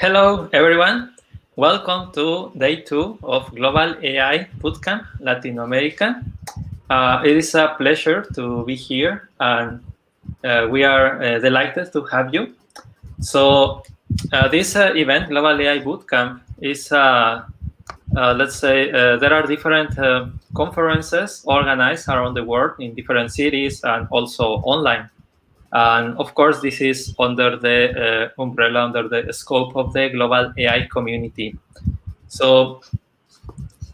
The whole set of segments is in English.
Hello, everyone. Welcome to day 2 of Global AI Bootcamp Latin America. It is a pleasure to be here, and we are delighted to have you. So this event, Global AI Bootcamp, is, let's say, there are different conferences organized around the world in different cities and also online. And of course, this is under the umbrella, under the scope of the global AI community. So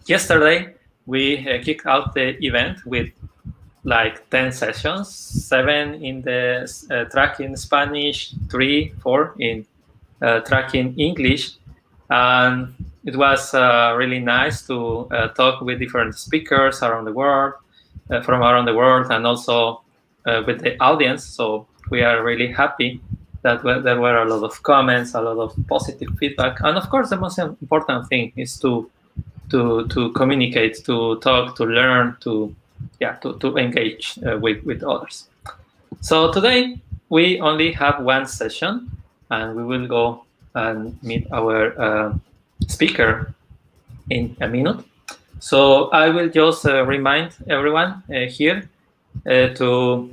yesterday, we kicked out the event with like 10 sessions, 7 in the track in Spanish, 3, 4 in track in English. And it was really nice to talk with different speakers around the world, from around the world, and also with the audience. So we are really happy that there were a lot of comments, a lot of positive feedback. And of course, the most important thing is to communicate, to talk, to learn, to engage with others. So today we only have one session, and we will go and meet our speaker in a minute. So I will just remind everyone here to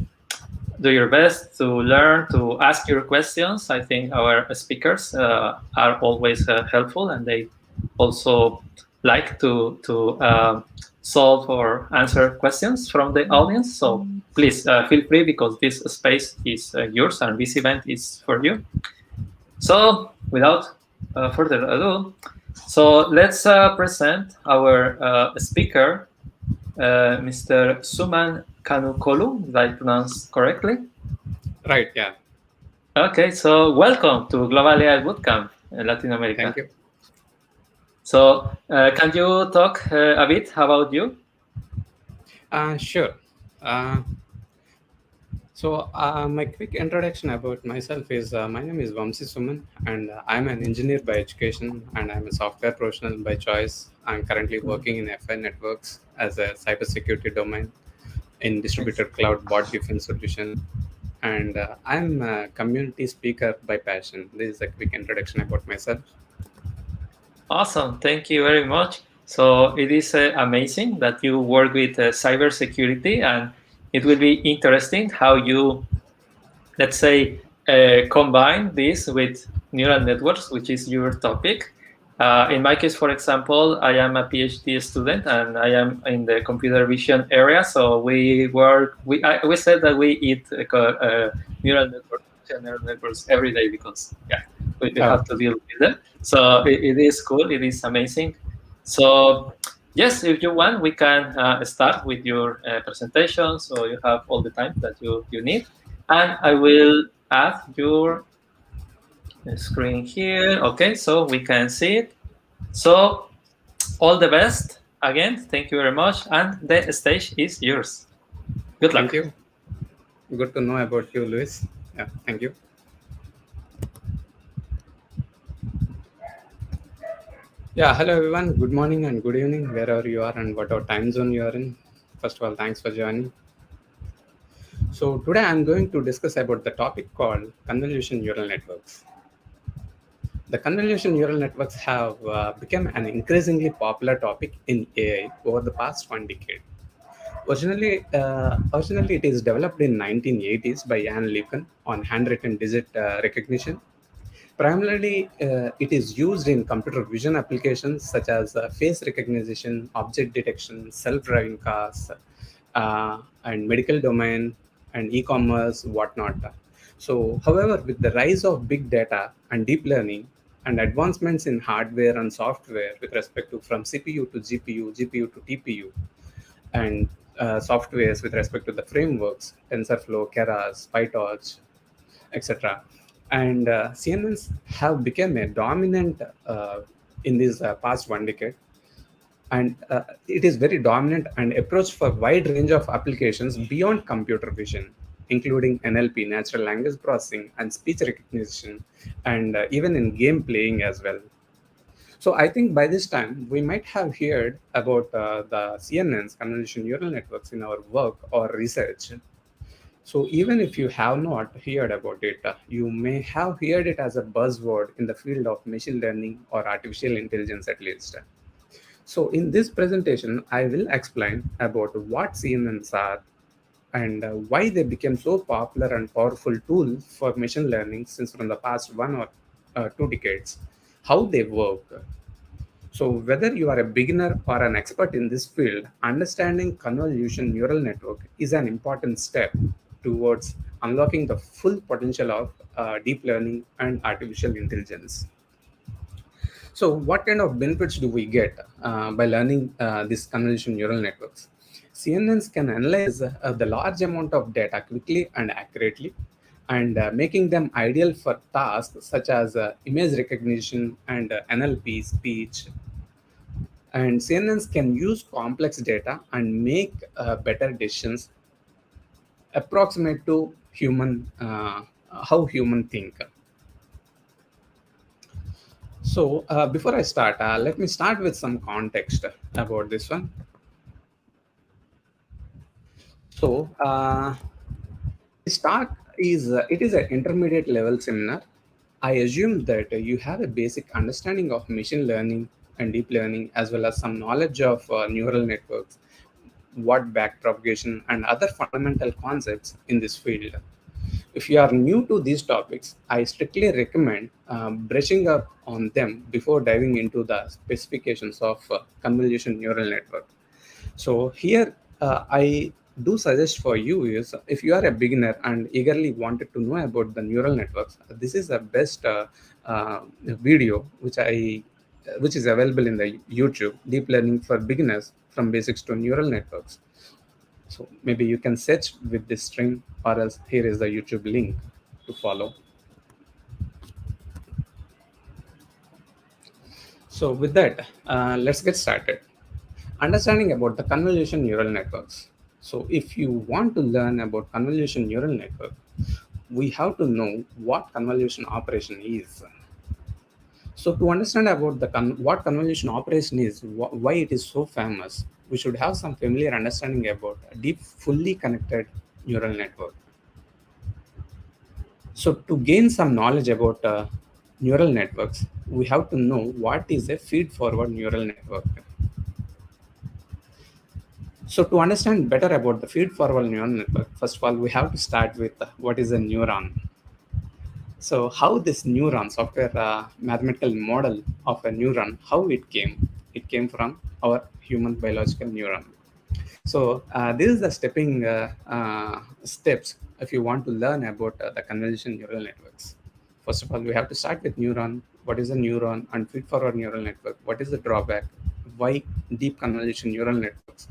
do your best to learn, to ask your questions. I think our speakers are always helpful, and they also like to solve or answer questions from the audience. So please feel free, because this space is yours and this event is for you. So without further ado, so let's present our speaker, Mr. Suman Kanukolu, did I pronounce correctly? Right, yeah. Okay, so welcome to Global AI Bootcamp in Latin America. Thank you. So can you talk a bit about you? Sure. So my quick introduction about myself is my name is Vamsi Suman, and I'm an engineer by education, and I'm a software professional by choice. I'm currently working in FI networks as a cybersecurity domain in distributed cloud bot defense solution, and I'm a community speaker by passion. This is a quick introduction about myself. Awesome, thank you very much. So it is amazing that you work with cybersecurity, and it will be interesting how you, let's say, combine this with neural networks, which is your topic. In my case, for example, I am a PhD student, and I am in the computer vision area. So we said that we eat neural networks every day, because we have to deal with them. So it is cool. It is amazing. So yes, if you want, we can start with your presentation. So you have all the time that you need. And I will add your screen here. Okay, so we can see it. So all the best. Again, thank you very much. And the stage is yours. Good luck. Thank you. Good to know about you, Luis. Yeah, thank you. Yeah, hello everyone. Good morning and good evening, wherever you are and whatever time zone you are in. First of all, thanks for joining. So today I'm going to discuss about the topic called convolution neural networks. The convolution neural networks have become an increasingly popular topic in AI over the past 1 decade. Originally, it is developed in 1980s by Jan LeeuWken on handwritten digit recognition. Primarily, it is used in computer vision applications such as face recognition, object detection, self-driving cars, and medical domain, and e-commerce, whatnot. So, however, with the rise of big data and deep learning, and advancements in hardware and software with respect to from CPU to GPU, GPU to TPU, and softwares with respect to the frameworks, TensorFlow, Keras, PyTorch, etc. And CNNs have become a dominant in this past 1 decade, and it is very dominant and approach for wide range of applications beyond computer vision, including NLP, natural language processing, and speech recognition, and even in game playing as well. So I think by this time we might have heard about the CNNs, convolution neural networks, in our work or research. So even if you have not heard about it, you may have heard it as a buzzword in the field of machine learning or artificial intelligence at least. So in this presentation, I will explain about what CNNs are and why they became so popular and powerful tool for machine learning since from the past 1 or 2 decades, how they work. So whether you are a beginner or an expert in this field, understanding convolution neural network is an important step towards unlocking the full potential of deep learning and artificial intelligence. So, what kind of benefits do we get by learning these convolution neural networks? CNNs can analyze the large amount of data quickly and accurately, and making them ideal for tasks such as image recognition and NLP speech. And CNNs can use complex data and make better decisions approximate to human how human think. So, before I start, let me start with some context about this one. So, this talk is it is an intermediate level seminar. I assume that you have a basic understanding of machine learning and deep learning, as well as some knowledge of neural networks, what backpropagation, and other fundamental concepts in this field. If you are new to these topics, I strictly recommend brushing up on them before diving into the specifications of convolution neural network. So here I do suggest for you is if you are a beginner and eagerly wanted to know about the neural networks, this is the best video which is available in the YouTube, Deep Learning for Beginners from Basics to Neural Networks. So maybe you can search with this string, or else here is the YouTube link to follow. So with that, let's get started. Understanding about the convolution neural networks. So if you want to learn about convolution neural network, we have to know what convolution operation is. So to understand about the what convolution operation is, why it is so famous, we should have some familiar understanding about a deep, fully connected neural network. So to gain some knowledge about neural networks, we have to know what is a feed-forward neural network. So to understand better about the feed-forward neural network, first of all, we have to start with what is a neuron. So how this neuron, software mathematical model of a neuron, how it came? It came from our human biological neuron. So this is the steps if you want to learn about the convolution neural networks. First of all, we have to start with neuron. What is a neuron? And feed-forward neural network. What is the drawback? Why deep convolution neural networks?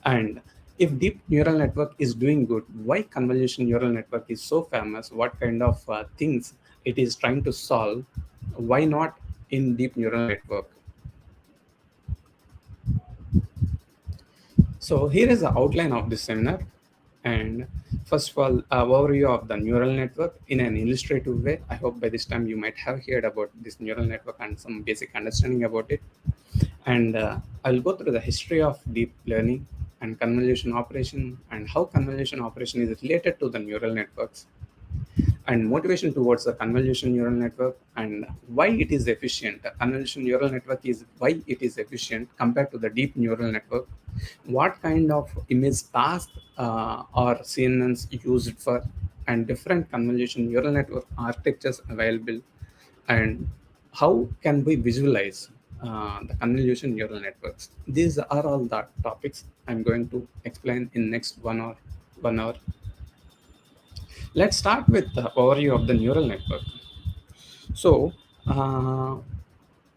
And if deep neural network is doing good, why convolution neural network is so famous? What kind of things it is trying to solve? Why not in deep neural network? So here is the outline of this seminar. And first of all, overview of the neural network in an illustrative way. I hope by this time you might have heard about this neural network and some basic understanding about it. And I'll go through the history of deep learning and convolution operation and how convolution operation is related to the neural networks and motivation towards the convolution neural network and why it is efficient. The convolution neural network is why it is efficient compared to the deep neural network. What kind of image task or CNNs used for and different convolution neural network architectures available and how can we visualize the convolution neural networks. These are all the topics I'm going to explain in next 1 hour. Let's start with the overview of the neural network. So Uh,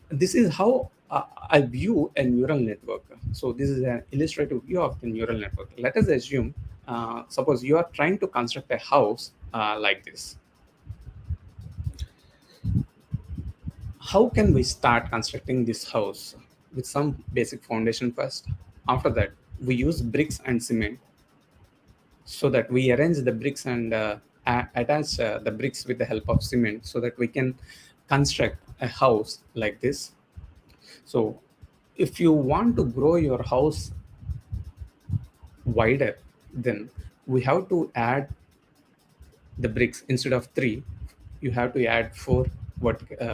this is how I view a neural network. So this is an illustrative view of the neural network. Let us assume, suppose you are trying to construct a house like this. How can we start constructing this house? With some basic foundation first. After that, we use bricks and cement, so that we arrange the bricks and attach the bricks with the help of cement, so that we can construct a house like this. So if you want to grow your house wider, then we have to add the bricks. Instead of 3, you have to add 4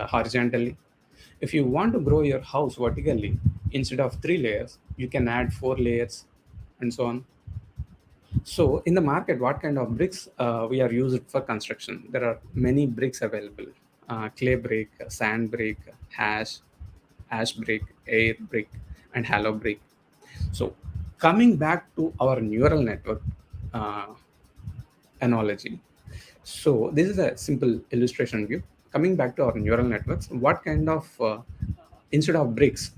horizontally. If you want to grow your house vertically, instead of 3 layers, you can add 4 layers, and so on. So in the market, what kind of bricks we are used for construction? There are many bricks available: clay brick, sand brick, ash brick, air brick, and hollow brick. So coming back to our neural network uh, analogy. So this is a simple illustration view. Coming back to our neural networks, what kind of instead of bricks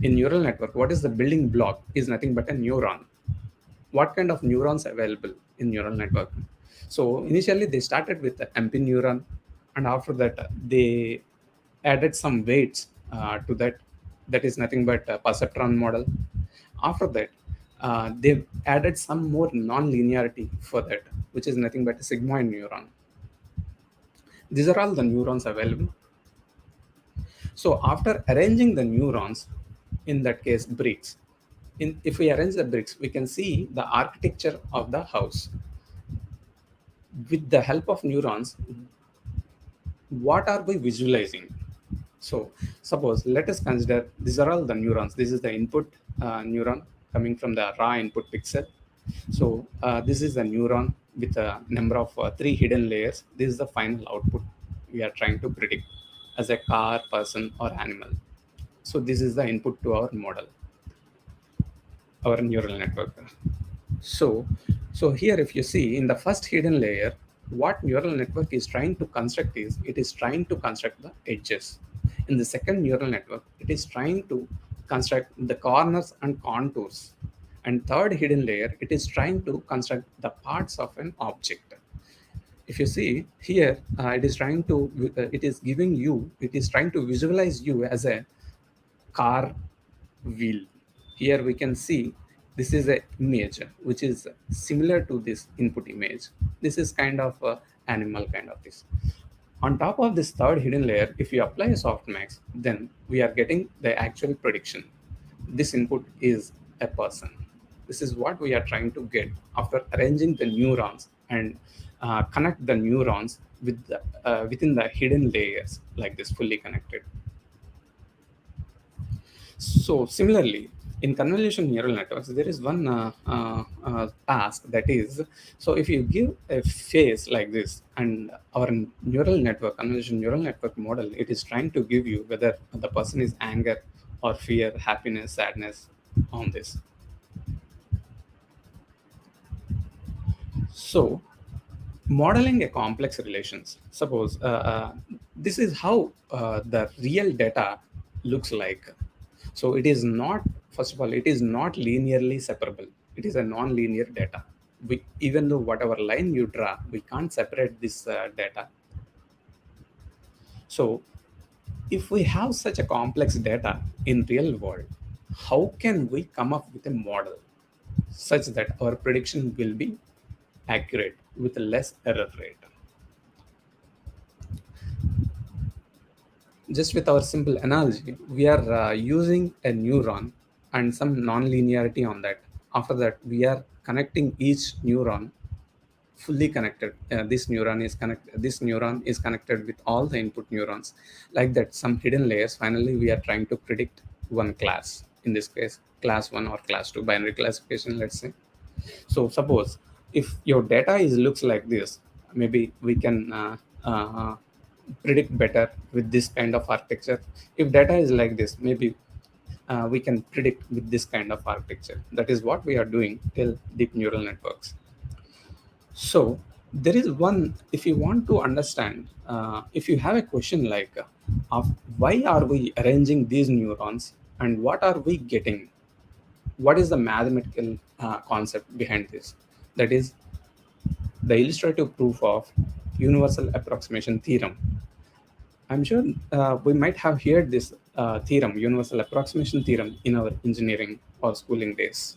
in neural network, what is the building block? Is nothing but a neuron. What kind of neurons available in neural network? So initially they started with the MP neuron, and after that they added some weights to that. That is nothing but a perceptron model. After that, they added some more non-linearity for that, which is nothing but a sigmoid neuron. These are all the neurons available. So after arranging the neurons, in that case bricks, if we arrange the bricks, we can see the architecture of the house. With the help of neurons, what are we visualizing? So suppose, let us consider these are all the neurons. This is the input neuron coming from the raw input pixel. So this is the neuron with a number of 3 hidden layers. This is the final output we are trying to predict as a car, person, or animal. So this is the input to our model, our neural network. So, so here if you see in the first hidden layer, what neural network is trying to construct is, it is trying to construct the edges. In the second neural network, it is trying to construct the corners and contours. And third hidden layer, it is trying to construct the parts of an object. If you see here, it is giving you, it is trying to visualize you as a car wheel. Here we can see this is a image which is similar to this input image. This is kind of a animal kind of this. On top of this third hidden layer, if you apply a softmax, then we are getting the actual prediction. This input is a person. This is what we are trying to get after arranging the neurons and connect the neurons with within the hidden layers like this, fully connected. So similarly, in convolution neural networks, there is one task, that is, so if you give a face like this, and our neural network, convolution neural network model, it is trying to give you whether the person is anger or fear, happiness, sadness on this. So modeling a complex relations, suppose this is how the real data looks like. So it is not, first of all, it is not linearly separable. It is a non-linear data. Even though whatever line you draw, we can't separate this data. So if we have such a complex data in real world, how can we come up with a model such that our prediction will be accurate with less error rate? Just with our simple analogy, we are using a neuron and some non-linearity on that. After that, we are connecting each neuron fully connected. This neuron is connected with all the input neurons. Like that, some hidden layers. Finally, we are trying to predict one class. In this case, class 1 or class 2 binary classification, let's say. So suppose if your data is looks like this, maybe we can predict better with this kind of architecture. If data is like this, maybe we can predict with this kind of architecture. That is what we are doing till deep neural networks. So There is one, if you want to understand, if you have a question like, of why are we arranging these neurons and what are we getting? What is the mathematical concept behind this? That is the illustrative proof of universal approximation theorem. I'm sure we might have heard this theorem, universal approximation theorem, in our engineering or schooling days.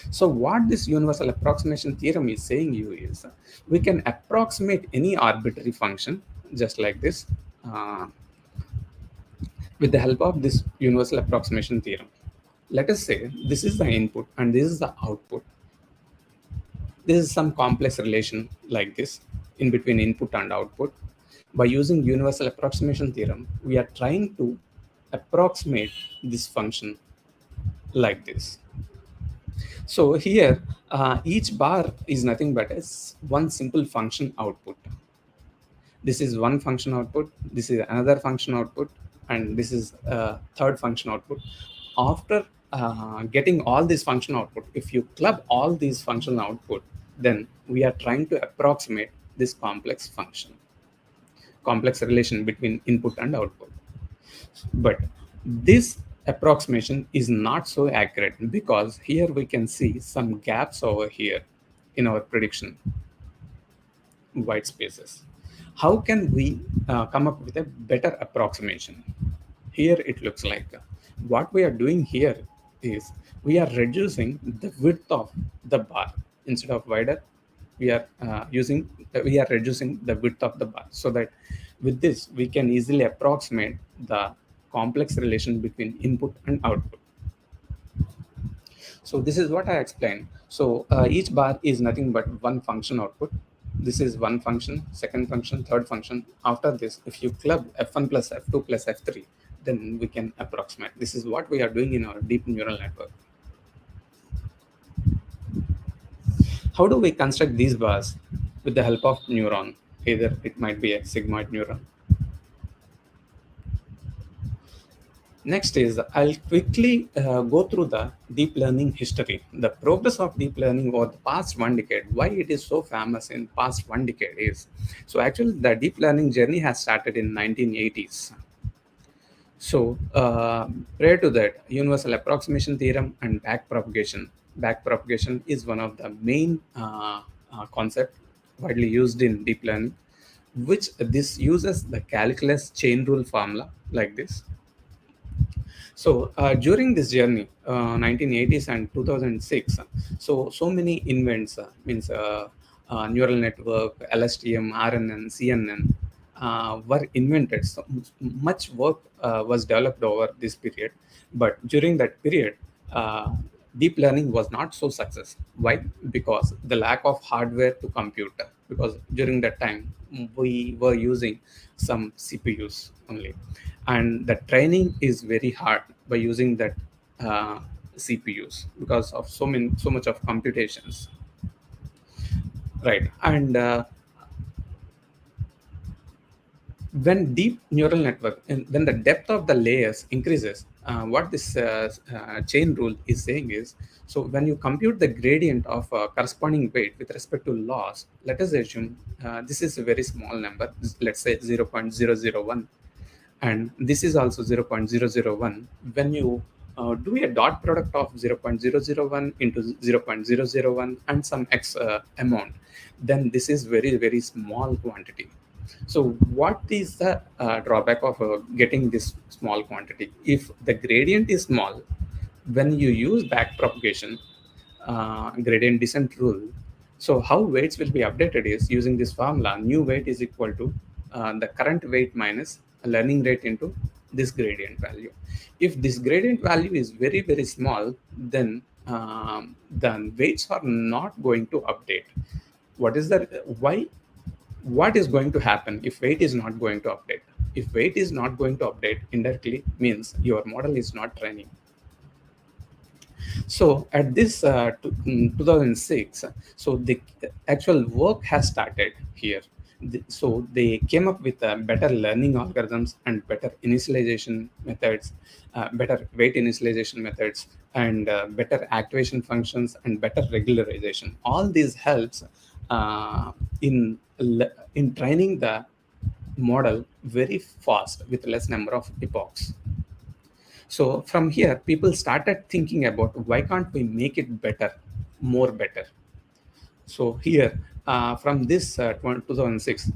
So, what this universal approximation theorem is saying you is we can approximate any arbitrary function just like this with the help of this universal approximation theorem. Let us say this is the input and this is the output. This is some complex relation like this in between input and output. By using universal approximation theorem, we are trying to approximate this function like this. So here, each bar is nothing but as one simple function output. This is one function output, this is another function output, and this is a third function output. After getting all these function output, if you club all these function output, then we are trying to approximate this complex function, complex relation between input and output. But this approximation is not so accurate because here we can see some gaps over here in our prediction white spaces. How can we come up with a better approximation? Here it looks like what we are doing here is we are reducing the width of the bar. Instead of wider, we are reducing the width of the bar, so that with this we can easily approximate the complex relation between input and output. So this is what I explained. So each bar is nothing but one function output. This is one function, second function, third function. After this, if you club f1 plus f2 plus f3, then we can approximate. This is what we are doing in our deep neural network. How do we construct these bars? With the help of neuron. Either it might be a sigmoid neuron. Next is I'll quickly go through the deep learning history, the progress of deep learning over the past 1 decade. Why it is so famous in past 1 decade is, so actually the deep learning journey has started in 1980s. So prior to that, universal approximation theorem and backpropagation. Backpropagation is one of the main concept widely used in deep learning, which this uses the calculus chain rule formula like this. So during this journey, 1980s and 2006, so many invents means neural network, LSTM, RNN, CNN were invented. So much work was developed over this period, but during that period, deep learning was not so success. Why? Because the lack of hardware to compute. Because during that time we were using some CPUs only, and the training is very hard by using that CPUs because of so much of computations, right? And when deep neural network and when the depth of the layers increases, what this chain rule is saying is, so when you compute the gradient of corresponding weight with respect to loss, let us assume this is a very small number, let's say 0.001, and this is also 0.001. When you do a dot product of 0.001 into 0.001 and some x amount, then this is very small quantity. So what is the drawback of getting this small quantity? If the gradient is small, when you use backpropagation, gradient descent rule, so how weights will be updated is using this formula. New weight is equal to the current weight minus a learning rate into this gradient value. If this gradient value is very small, then the weights are not going to update. What is that? Why? What is going to happen if weight is not going to update? If weight is not going to update, indirectly means your model is not training. So at this 2006, so the actual work has started here. So they came up with better learning algorithms and better initialization methods, better weight initialization methods, and better activation functions and better regularization. All these helps uh, in in training the model very fast with less number of epochs. So from here, people started thinking about why can't we make it better, more better. So here, from this 2006,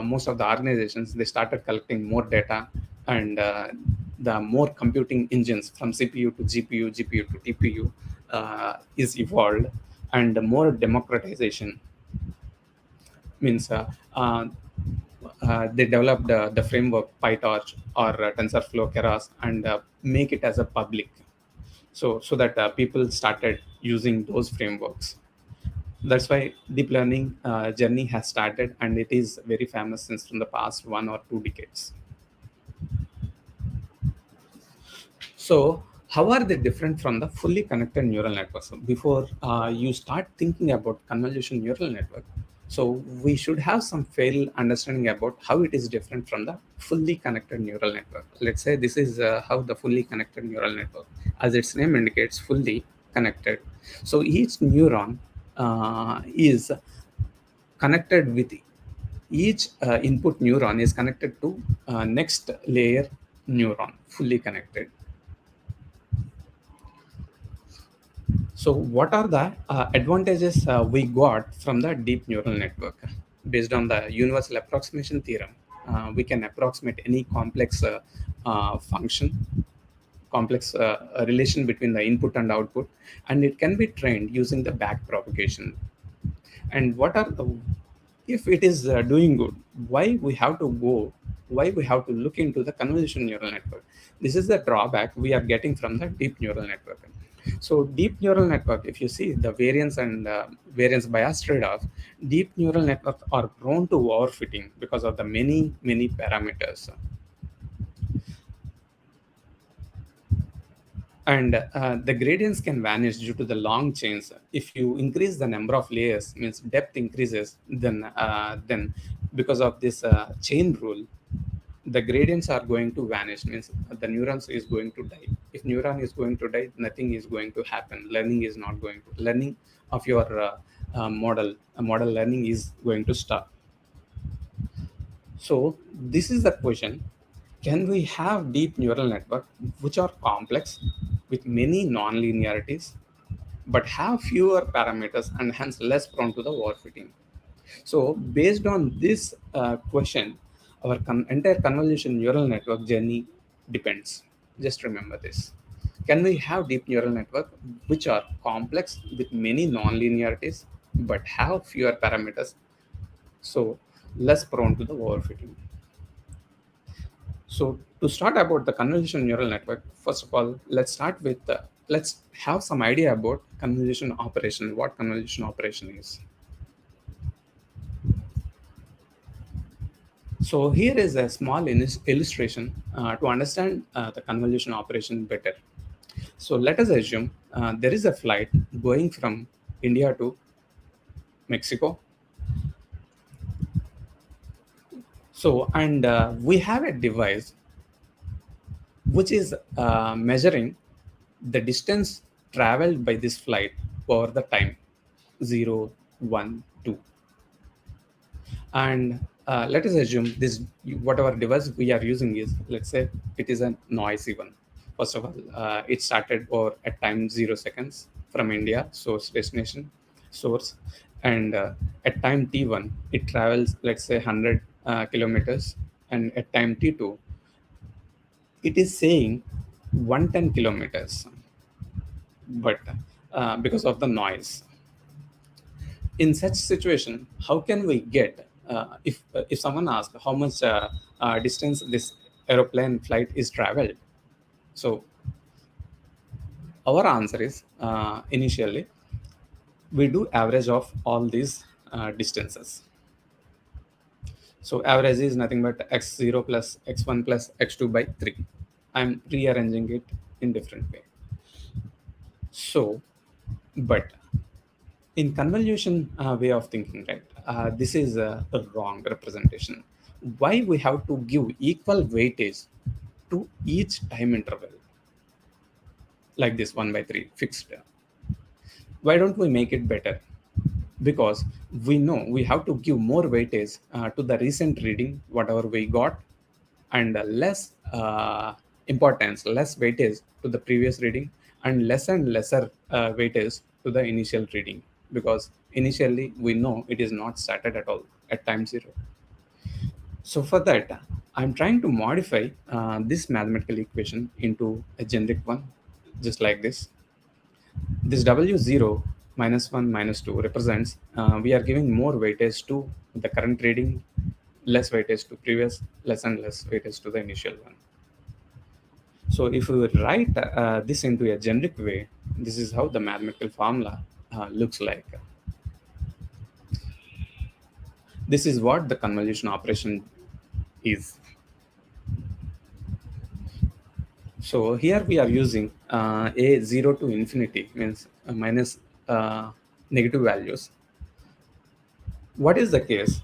most of the organizations they started collecting more data, and the more computing engines from CPU to GPU, GPU to TPU is evolved, and more democratization means they developed the framework PyTorch or TensorFlow Keras and make it as a public, so that people started using those frameworks. That's why deep learning journey has started, and it is very famous since from the past 1 or 2 decades. So how are they different from the fully connected neural networks? So before you start thinking about convolution neural network, so we should have some fair understanding about how it is different from the fully connected neural network. Let's say this is how the fully connected neural network, as its name indicates, fully connected. So each neuron is connected with each input neuron is connected to next layer neuron, fully connected. So what are the advantages we got from the deep neural network? Based on the universal approximation theorem, we can approximate any complex function, complex relation between the input and output, and it can be trained using the back propagation. And what are the, if it is doing good, why we have to go, why we have to look into the convolution neural network? This is the drawback we are getting from the deep neural network. So deep neural network, if you see the variance and variance bias trade-off, deep neural networks are prone to overfitting because of the many parameters. And the gradients can vanish due to the long chains. If you increase the number of layers, means depth increases, then because of this chain rule, the gradients are going to vanish, means the neurons is going to die. If neuron is going to die, nothing is going to happen. Learning is not going to, learning of your model learning is going to stop. So this is the question: can we have deep neural network which are complex with many non-linearities, but have fewer parameters and hence less prone to the overfitting? So based on this question, our entire convolution neural network journey depends. Just remember this. Can we have deep neural network which are complex with many non-linearities but have fewer parameters, so less prone to the overfitting? So to start about the convolution neural network, first of all, let's start with let's have some idea about convolution operation, what convolution operation is. So here is a small illustration to understand the convolution operation better. So let us assume there is a flight going from India to Mexico. So, and we have a device which is measuring the distance traveled by this flight over the time 0, 1, 2. And let us assume this, whatever device we are using is, let's say it is a noisy one. First of all, it started or at time 0 seconds from India source destination source, and at time t1 it travels, let's say 100 kilometers, and at time t2 it is saying 110 kilometers, but because of the noise. In such situation, how can we get, if someone asks how much distance this aeroplane flight is traveled, so our answer is initially we do average of all these distances. So average is nothing but x0 plus x1 plus x2 by 3. I'm rearranging it in different way. So, but in convolution way of thinking, right, this is a wrong representation. Why we have to give equal weightage to each time interval like this 1 by 3 fixed? Why don't we make it better? because we know we have to give more weightage to the recent reading, whatever we got, and less importance, less weightage to the previous reading, and less and lesser weightage to the initial reading, because initially we know it is not started at all at time zero. So for that, I'm trying to modify this mathematical equation into a generic one, just like this. This W0 minus 1 minus 2 represents we are giving more weightage to the current reading, less weightage to previous, less and less weightage to the initial one. So if we write this into a generic way, this is how the mathematical formula looks like. This is what the convolution operation is. So here we are using a 0 to infinity, means minus negative values. What is the case?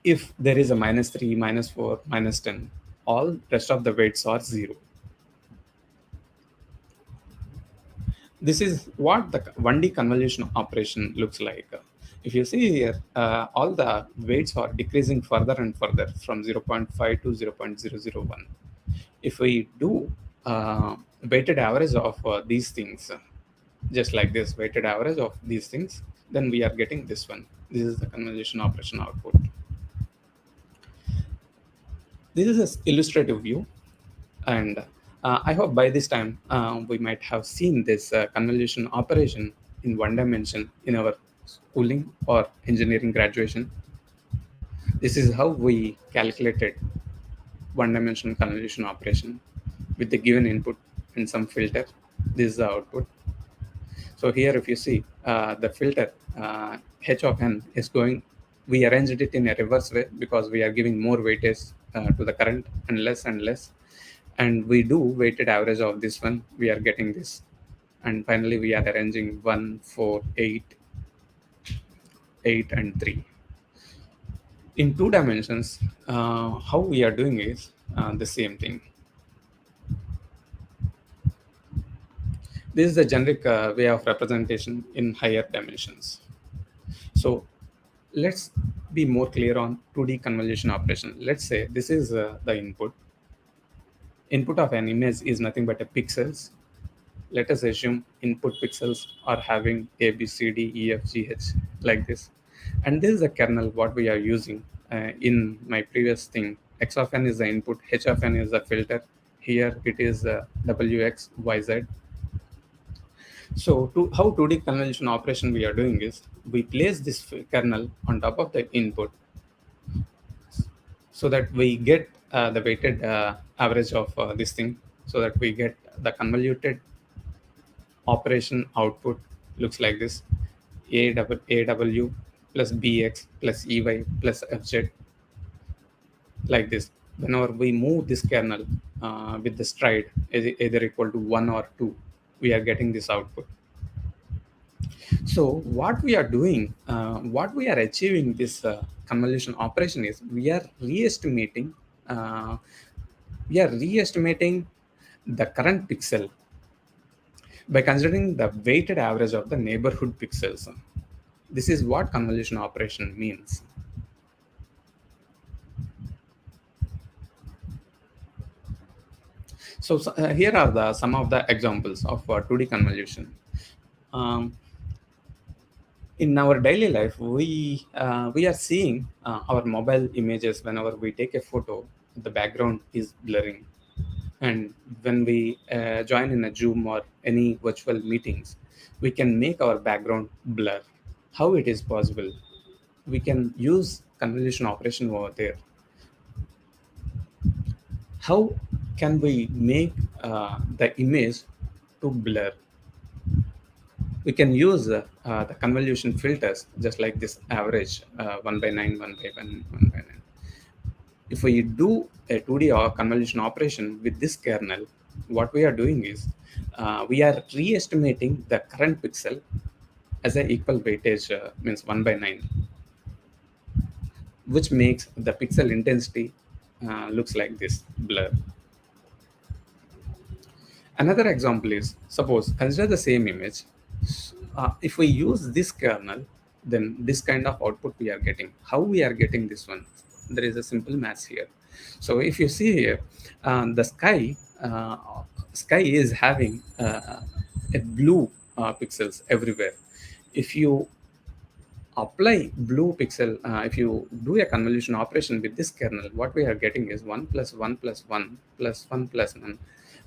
If there is a minus 3, minus 4, minus 10, all rest of the weights are 0. This is what the 1D convolution operation looks like. If you see here, all the weights are decreasing further and further from 0.5 to 0.001. If we do weighted average of these things, just like this weighted average of these things, then we are getting this one. This is the convolution operation output. This is an illustrative view, and I hope by this time we might have seen this convolution operation in one dimension in our schooling or engineering graduation. This is how we calculated one dimensional convolution operation with the given input and some filter. This is the output. So here, if you see the filter h of n is going, we arranged it in a reverse way because we are giving more weightage to the current and less, and we do weighted average of this one. We are getting this, and finally we are arranging 1, 4, 8, 8, and 3 in two dimensions. How we are doing is the same thing. This is the generic way of representation in higher dimensions. So let's be more clear on 2D convolution operation. Let's say this is the input. Input of an image is nothing but a pixels. Let us assume input pixels are having A, B, C, D, E, F, G, H, like this. And this is the kernel what we are using in my previous thing. X of n is the input, H of n is the filter. Here it is WX, YZ. So how 2D convolution operation we are doing is, we place this kernel on top of the input so that we get the weighted average of this thing, so that we get the convoluted operation output looks like this: AW plus BX plus EY plus FZ, like this. Whenever we move this kernel with the stride either equal to 1 or 2, we are getting this output. So what we are doing, what we are achieving this convolution operation is, uh, we are re-estimating the current pixel by considering the weighted average of the neighborhood pixels. This is what convolution operation means. So, here are some of the examples of 2D convolution. Um, in our daily life, we are seeing our mobile images. Whenever we take a photo, the background is blurring, and when we join in a Zoom or any virtual meetings, we can make our background blur. How it is possible? We can use convolution operation over there. How can we make the image to blur? We can use the convolution filters, just like this average 1 by 9, 1 by 1, 1 by 9. If we do a 2D or convolution operation with this kernel, what we are doing is we are re-estimating the current pixel as an equal weightage, means 1 by 9, which makes the pixel intensity looks like this blur. Another example is, suppose consider the same image. if we use this kernel, then this kind of output we are getting. How we are getting this one? There is a simple math here. So if you see here, the sky is having a blue pixels everywhere. If you apply blue pixel, if you do a convolution operation with this kernel, what we are getting is 1 plus 1 plus 1 plus 1 plus 1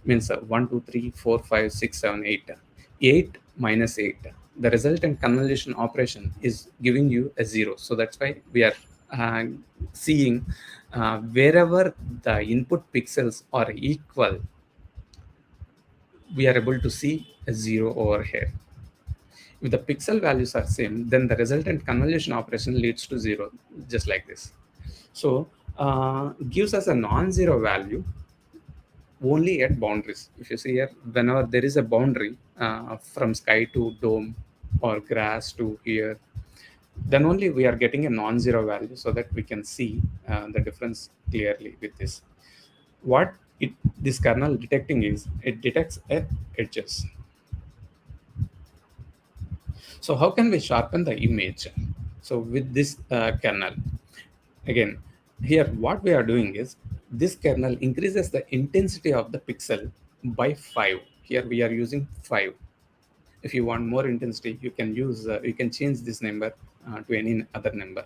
means 1, 2, 3, 4, 5, 6, 7, 8. 8 minus 8. The resultant convolution operation is giving you a 0. So that's why we are seeing wherever the input pixels are equal, we are able to see a 0 over here. If the pixel values are same, then the resultant convolution operation leads to 0, just like this. So gives us a non-zero value only at boundaries. If you see here, whenever there is a boundary from sky to dome or grass to here, then only we are getting a non-zero value, so that we can see the difference clearly with this. What this kernel detecting is, it detects edges. So how can we sharpen the image? So with this kernel, again, here what we are doing is, this kernel increases the intensity of the pixel by 5. Here we are using 5. If you want more intensity, you can use, you can change this number to any other number.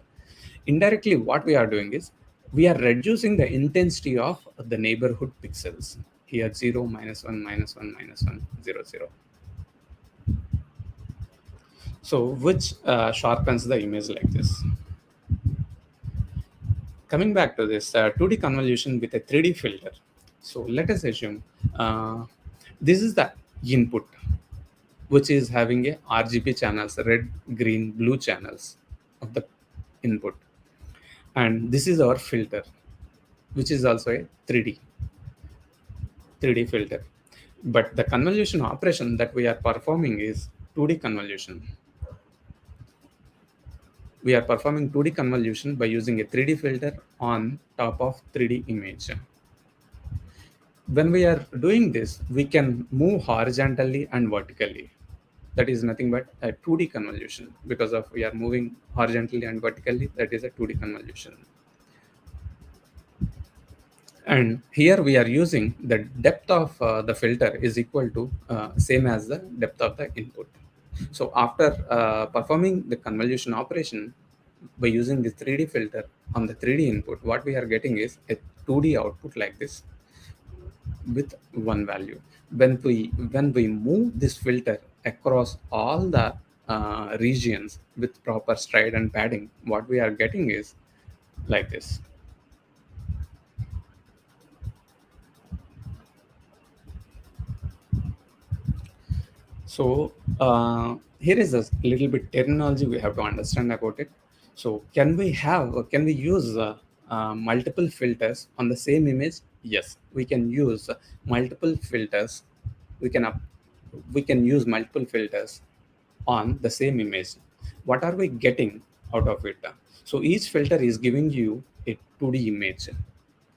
Indirectly, what we are doing is, we are reducing the intensity of the neighborhood pixels. Here 0, minus 1, minus 1, minus 1, 0, 0. So which sharpens the image like this. Coming back to this 2D convolution with a 3D filter. So let us assume this is the input, which is having a RGB channels, red, green, blue channels of the input. And this is our filter, which is also a 3D filter. But the convolution operation that we are performing is 2D convolution. We are performing 2D convolution by using a 3D filter on top of 3D image. When we are doing this, we can move horizontally and vertically. That is nothing but a 2D convolution. Because of we are moving horizontally and vertically, that is a 2D convolution. And here we are using the depth of the filter is equal to same as the depth of the input. So after performing the convolution operation by using the 3D filter on the 3D input, what we are getting is a 2D output like this with one value. When we move this filter across all the regions with proper stride and padding, what we are getting is like this. So here is a little bit terminology we have to understand about it. So can we use multiple filters on the same image? Yes, we can use multiple filters. We can we can use multiple filters on the same image. What are we getting out of it? So each filter is giving you a 2D image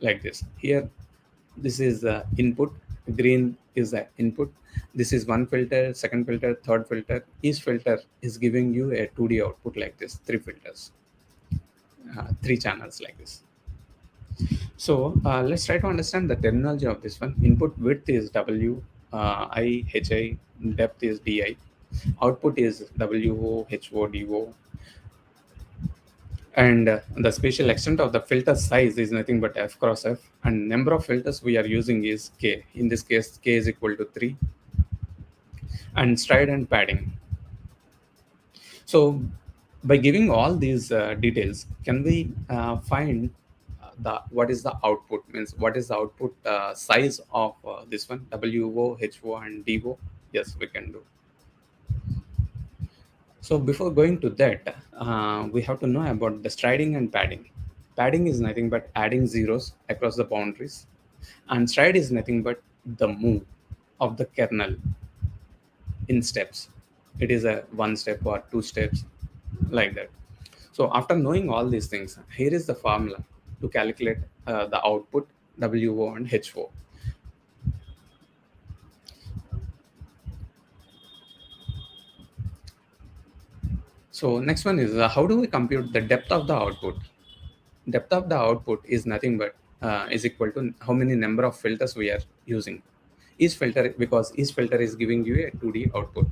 like this. Here, this is the input. Green is the input. This is one filter, second filter, third filter. Each filter is giving you a 2D output like this. 3 filters, 3 channels like this. So let's try to understand the terminology of this one. Input width is W, I, H, I, depth is DI. Output is WO, HO, DO. And the spatial extent of the filter size is nothing but F cross F. And number of filters we are using is K. In this case, K is equal to 3. And stride and padding. So by giving all these details, can we find what is the output? Means what is the output size of this one, WO, HO, and DO? Yes, we can do. So before going to that, we have to know about the striding and padding. Padding is nothing but adding zeros across the boundaries, and stride is nothing but the move of the kernel in steps. It is a 1 step or 2 steps like that. So after knowing all these things, here is the formula to calculate the output WO and HO. So next one is how do we compute the depth of the output? Depth of the output is nothing but is equal to how many number of filters we are using. Each filter, because each filter is giving you a 2D output.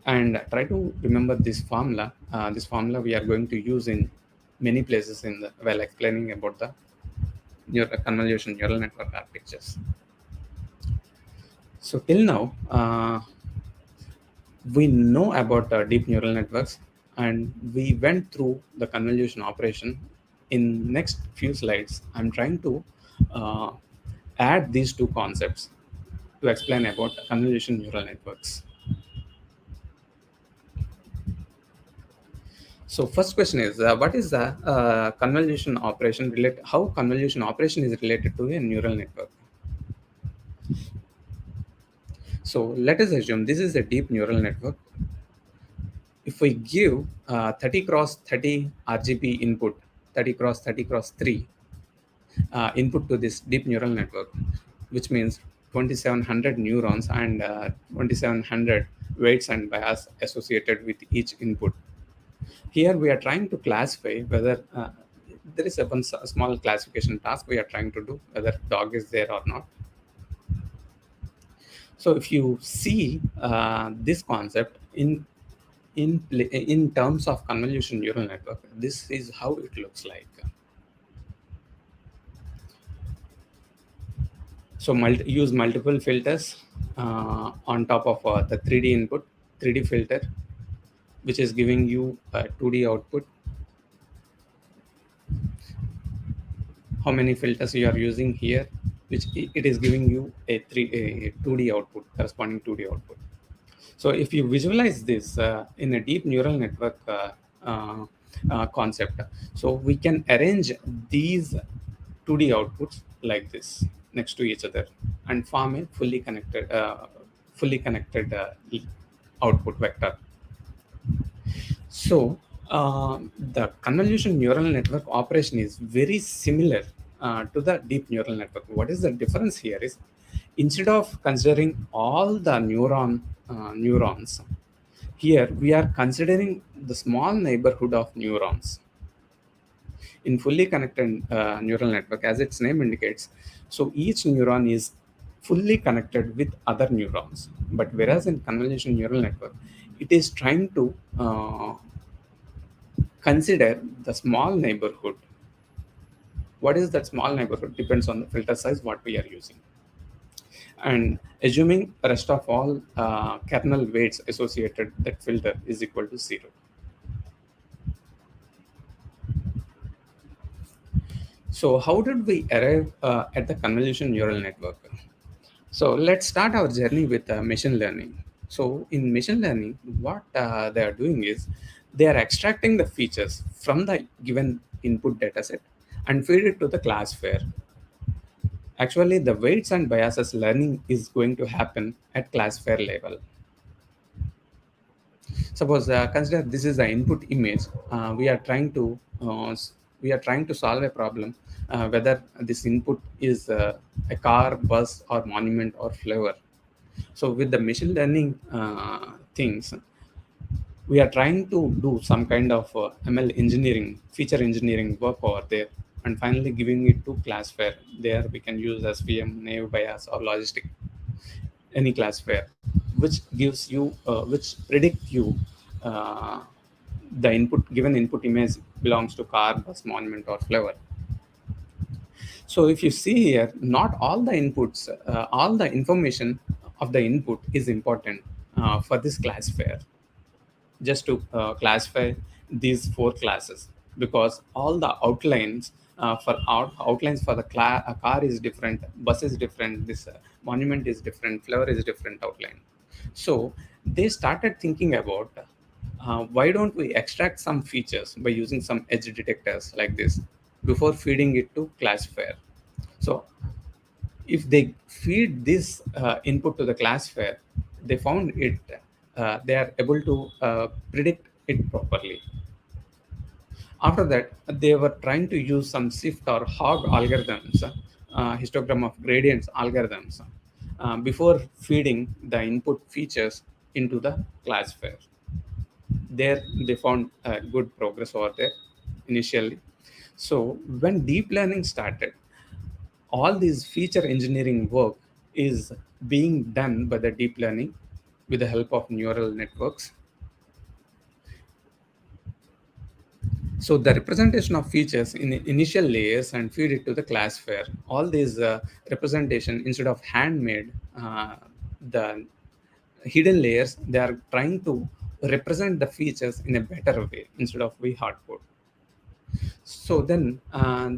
And try to remember this formula. This formula we are going to use in many places in the while explaining about the convolution neural network architectures. So till now, we know about deep neural networks, and we went through the convolution operation. In next few slides, I'm trying to uh, add these two concepts to explain about convolution neural networks. So first question is, what is the convolution operation related? How convolution operation is related to a neural network? So let us assume this is a deep neural network. If we give 30 cross 30 RGB input, 30 cross 30 cross 3 input to this deep neural network, which means 2700 neurons and 2700 weights and bias associated with each input. Here we are trying to classify whether there is a small classification task we are trying to do, whether dog is there or not. So if you see this concept in terms of convolution neural network, this is how it looks like. So use multiple filters on top of the 3D input, 3D filter, which is giving you a 2D output. How many filters you are using here, which it is giving you a 2D output, corresponding 2D output. So if you visualize this in a deep neural network concept, so we can arrange these 2D outputs like this next to each other and form a fully connected output vector. So the convolution neural network operation is very similar to the deep neural network. What is the difference here is, instead of considering all the neurons, here we are considering the small neighborhood of neurons. In fully connected neural network, as its name indicates, so each neuron is fully connected with other neurons. But whereas in convolution neural network, it is trying to consider the small neighborhood. What is that small neighborhood depends on the filter size what we are using, and assuming rest of all kernel weights associated that filter is equal to 0. So how did we arrive at the convolution neural network? So let's start our journey with machine learning. So in machine learning, what they are doing is they are extracting the features from the given input dataset and feed it to the classifier. Actually, the weights and biases learning is going to happen at classifier level. Suppose consider this is the input image. We are trying to solve a problem whether this input is a car, bus, or monument or flower. So with the machine learning things, we are trying to do some kind of ML engineering, feature engineering work over there, and finally giving it to classifier. There we can use SVM, naive bias, or logistic, any classifier, which gives you, which predict you uh, the given input image belongs to car, bus, monument, or flower. So if you see here, not all the inputs, all the information of the input is important for this classifier, just to classify these four classes, because all the outlines outlines for the car is different, bus is different, this monument is different, flower is different outline. So they started thinking about why don't we extract some features by using some edge detectors like this before feeding it to classifier. So if they feed this input to the classifier, they found it, they are able to predict it properly. After that, they were trying to use some shift or hog algorithms, histogram of gradients algorithms, before feeding the input features into the classifier. There they found good progress over there initially. So when deep learning started, all these feature engineering work is being done by the deep learning with the help of neural networks. So the representation of features in the initial layers and feed it to the classifier. All these representation, instead of handmade, the hidden layers, they are trying to represent the features in a better way instead of we hard code. So then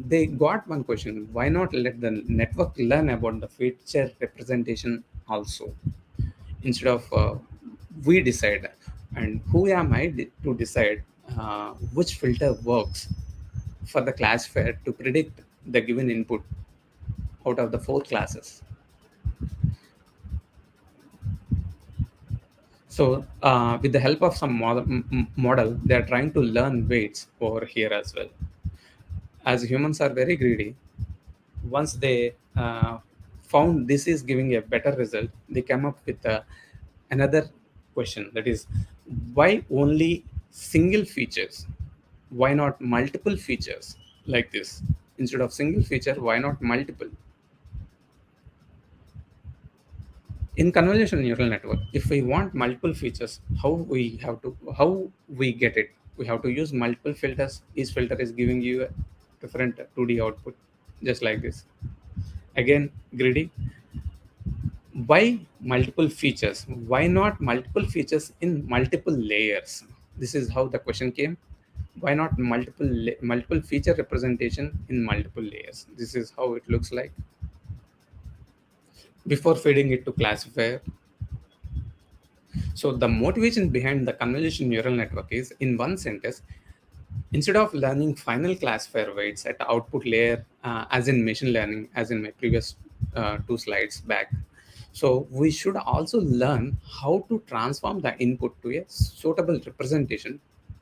they got one question: why not let the network learn about the feature representation also, instead of we decide? And who am I to decide which filter works for the classifier to predict the given input out of the four classes? So with the help of some model, they are trying to learn weights over here as well. As humans are very greedy, once they found this is giving a better result, they come up with another question, that is, why only single features? Why not multiple features like this? Instead of single feature, why not multiple? In convolutional neural network, if we want multiple features, how we get it? We have to use multiple filters. Each filter is giving you a different 2D output, just like this. Again, greedy. Why multiple features? Why not multiple features in multiple layers? This is how the question came. Why not multiple feature representation in multiple layers? This is how it looks like before feeding it to classifier. So the motivation behind the convolution neural network is, in one sentence, instead of learning final classifier weights at the output layer, as in machine learning, as in my previous two slides back, so we should also learn how to transform the input to a suitable representation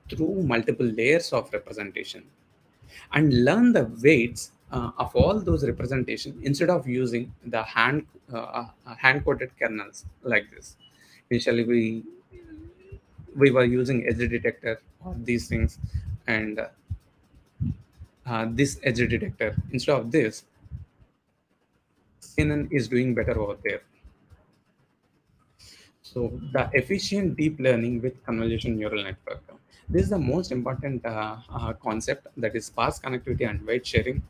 through multiple layers of representation, and learn the weights of all those representation instead of using the hand coded kernels like this. Initially, we were using edge detector or these things, and this edge detector, instead of this, CNN is doing better over there. So the efficient deep learning with convolution neural network. This is the most important concept, that is sparse connectivity and weight sharing,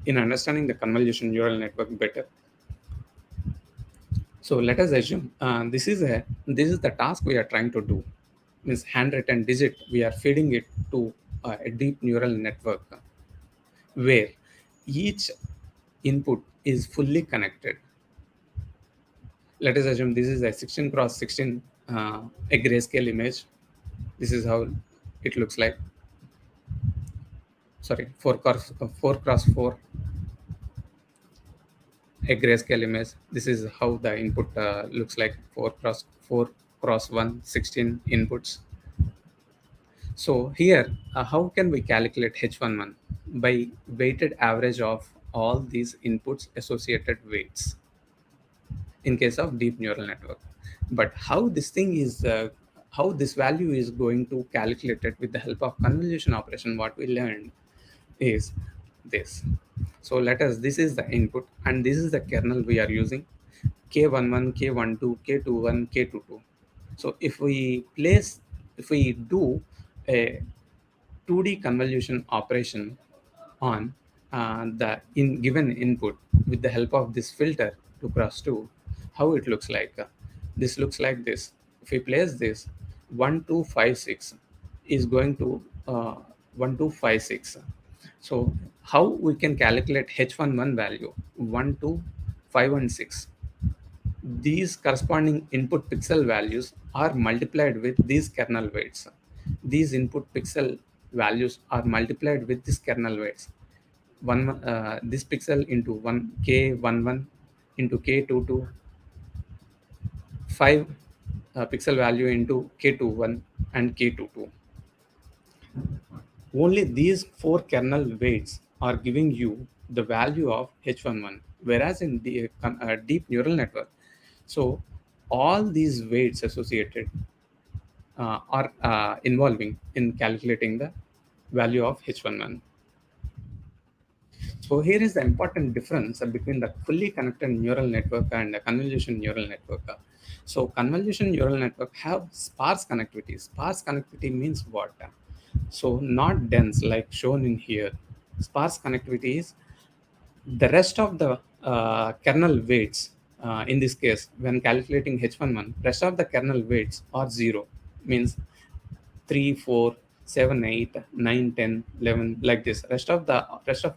in understanding the convolution neural network better. So let us assume this is the task we are trying to do. Means handwritten digit, we are feeding it to a deep neural network where each input is fully connected. Let us assume this is a 16 cross 16 a grayscale image. This is how it looks like. Sorry, 4 cross 4 a grayscale image. This is how the input looks like. 4 cross 1 16 inputs. So here, how can we calculate H11 by weighted average of all these inputs associated weights in case of deep neural network? But how this value is going to calculate it with the help of convolution operation, what we learned is this. So this is the input and this is the kernel we are using, K11, K12, K21, K22. So if we do a 2D convolution operation on the given input with the help of this filter 2 cross 2, how it looks like. This looks like this. If we place this, 1256 is going to 1256. So how we can calculate H11 value? 12516. These corresponding input pixel values are multiplied with these kernel weights. These input pixel values are multiplied with this kernel weights. This pixel into 1 K11 into K22, 5 pixel value into K21 and K22. Only these 4 kernel weights are giving you the value of H11. Whereas in deep neural network, so all these weights associated are involving in calculating the value of H11. So here is the important difference between the fully connected neural network and a convolution neural network. So convolution neural network have sparse connectivity. Sparse connectivity means what? So not dense like shown in here. Sparse connectivity is the rest of the kernel weights. In this case, when calculating H11, rest of the kernel weights are zero. Means 3, 4, 7, 8, 9, 10, 11, like this. Rest of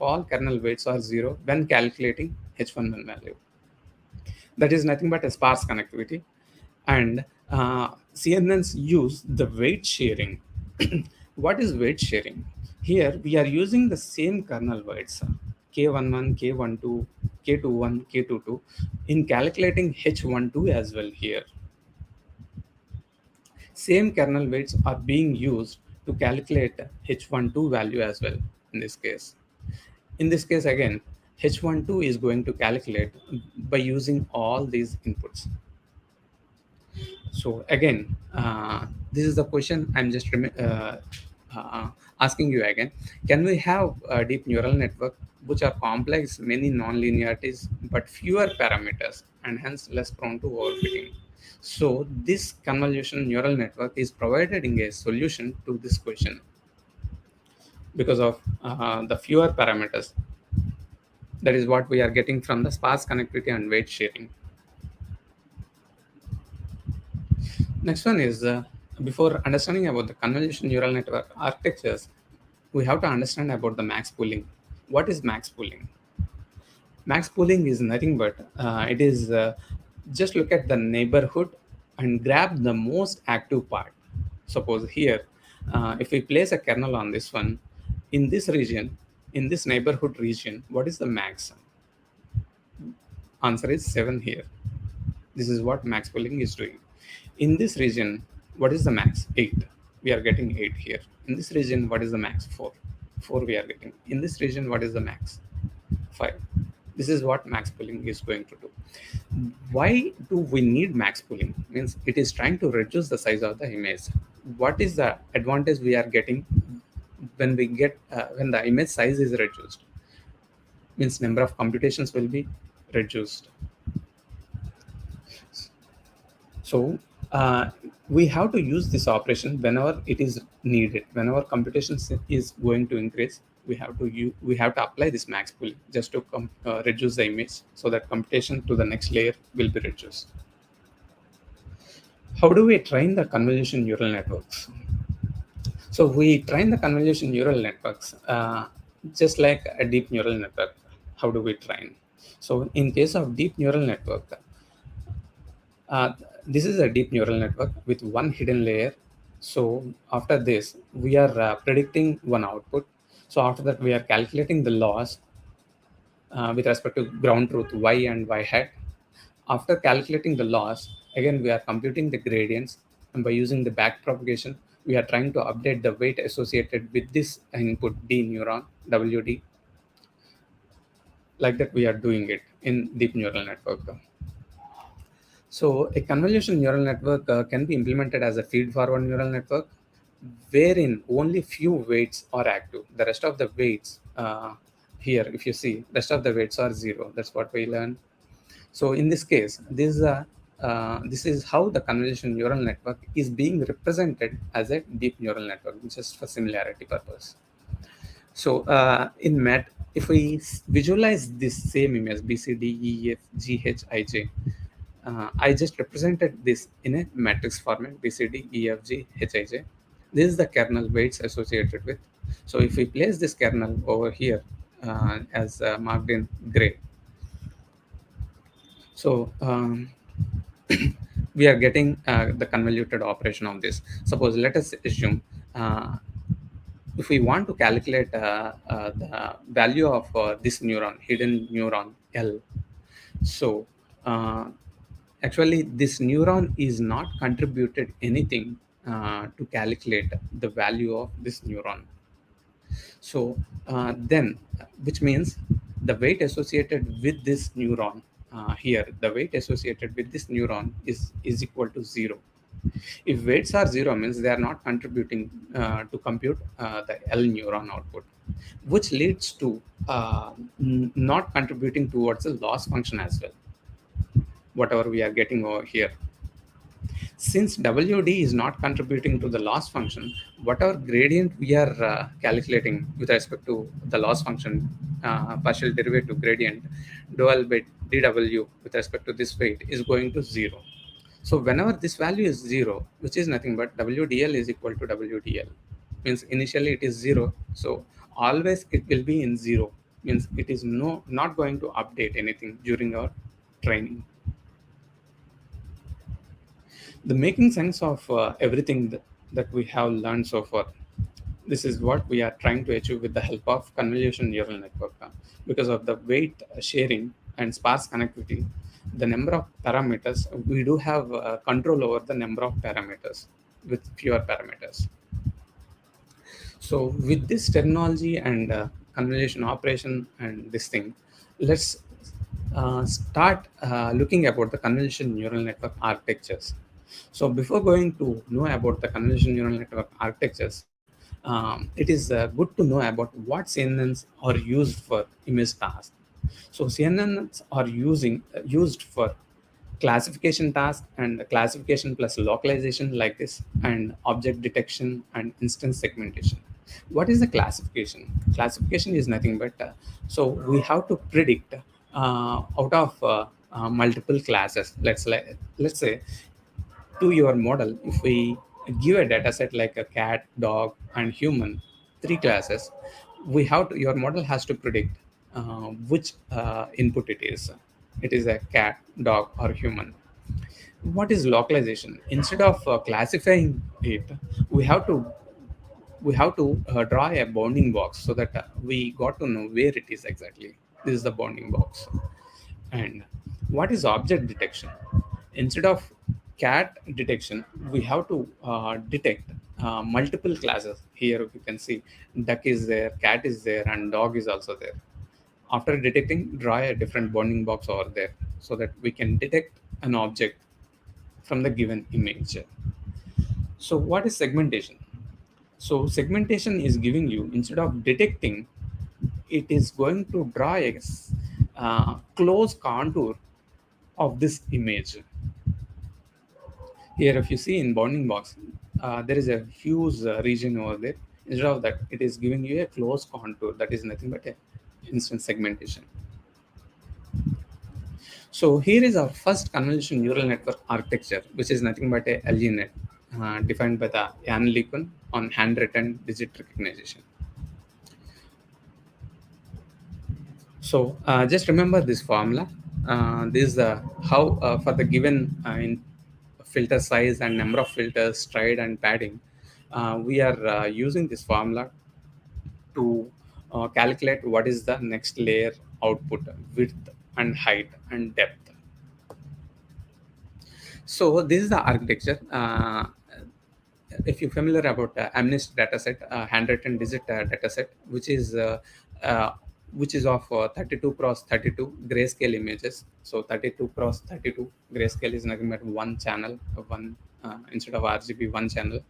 all kernel weights are zero when calculating H11 value. That is nothing but a sparse connectivity. And CNNs use the weight sharing. What is weight sharing? Here we are using the same kernel weights K11, K12, K21, K22 in calculating H12 as well here. Same kernel weights are being used to calculate H12 value as well in this case. In this case, again, H12 is going to calculate by using all these inputs. So again, this is the question I'm just asking you again. Can we have a deep neural network which are complex, many non-linearities, but fewer parameters and hence less prone to overfitting? So this convolution neural network is providing a solution to this question because of the fewer parameters. That is what we are getting from the sparse connectivity and weight sharing. Next one is before understanding about the convolution neural network architectures, we have to understand about the max pooling. What is max pooling? Max pooling is nothing but it is just look at the neighborhood and grab the most active part. Suppose here, if we place a kernel on this one, in this region, in this neighborhood region, what is the max? Answer is 7 here. This is what max pooling is doing. In this region, what is the max? 8. We are getting 8 here. In this region, what is the max? 4. 4 we are getting. In this region, what is the max? 5. This is what max pooling is going to do. Why do we need max pooling? Means it is trying to reduce the size of the image. What is the advantage we are getting when we get when the image size is reduced? Means number of computations will be reduced. So we have to use this operation whenever it is needed. Whenever computation is going to increase, we have to apply this max pooling just to reduce the image so that computation to the next layer will be reduced. How do we train the convolution neural networks? So we train the convolution neural networks just like a deep neural network. How do we train? So in case of deep neural network, this is a deep neural network with one hidden layer. So after this, we are predicting one output. So after that, we are calculating the loss with respect to ground truth y and y hat. After calculating the loss, again, we are computing the gradients. And by using the back propagation, we are trying to update the weight associated with this input D neuron, WD. Like that, we are doing it in deep neural network. So a convolution neural network can be implemented as a feed-forward neural network, wherein only few weights are active. The rest of the weights here, if you see, rest of the weights are zero. That's what we learned. So in this case, this is how the convolution neural network is being represented as a deep neural network, just for similarity purpose. So in MET, if we visualize this same image, B, C, D, E, F, G, H, I, J, I just represented this in a matrix format, B, C, D, E, F, G, H, I, J. This is the kernel weights associated with. So if we place this kernel over here as marked in gray, so we are getting the convoluted operation of this. Suppose let us assume if we want to calculate the value of this neuron, hidden neuron L. So actually this neuron is not contributed anything to calculate the value of this neuron. So then, which means the weight associated with this neuron here, the weight associated with this neuron is equal to 0. If weights are 0, means they are not contributing to compute the L neuron output, which leads to not contributing towards the loss function as well, whatever we are getting over here. Since WD is not contributing to the loss function, whatever gradient we are calculating with respect to the loss function, partial derivative gradient, dual by dW with respect to this weight is going to 0. So whenever this value is 0, which is nothing but WDL is equal to WDL, means initially it is 0. So always it will be in 0, means it is not going to update anything during our training. The making sense of everything that we have learned so far, this is what we are trying to achieve with the help of convolution neural network. Because of the weight sharing and sparse connectivity, the number of parameters, we do have control over the number of parameters with fewer parameters. So with this terminology and convolution operation and this thing, let's start looking about the convolution neural network architectures. So before going to know about the convolution neural network architectures, it is good to know about what CNNs are used for image tasks. So CNNs are used for classification task and classification plus localization like this, and object detection and instance segmentation. What is the classification? Classification is nothing but so we have to predict out of multiple classes. Let's say to your model, if we give a data set like a cat, dog, and human, three classes, your model has to predict which input it is. It is a cat, dog, or human. What is localization? Instead of classifying it, we have to draw a bounding box so that we got to know where it is exactly. This is the bounding box. And what is object detection? Instead of cat detection, we have to detect multiple classes. Here you can see duck is there, cat is there, and dog is also there. After detecting, draw a different bounding box over there so that we can detect an object from the given image. So what is segmentation? So segmentation is giving you, instead of detecting, it is going to draw a close contour of this image. Here, if you see in bounding box, there is a huge region over there. Instead of that, it is giving you a close contour. That is nothing but a instant segmentation. So here is our first convolution neural network architecture, which is nothing but a LGNet, defined by the Jan LeCun on handwritten digit recognition. So just remember this formula. This is how for the given in filter size and number of filters, stride and padding, we are using this formula to calculate what is the next layer output, width and height and depth. So this is the architecture. If you're familiar about Amnist dataset, handwritten digit dataset, which is of 32 cross 32 grayscale images. So 32 cross 32 grayscale is nothing but one channel, one instead of RGB, one channel.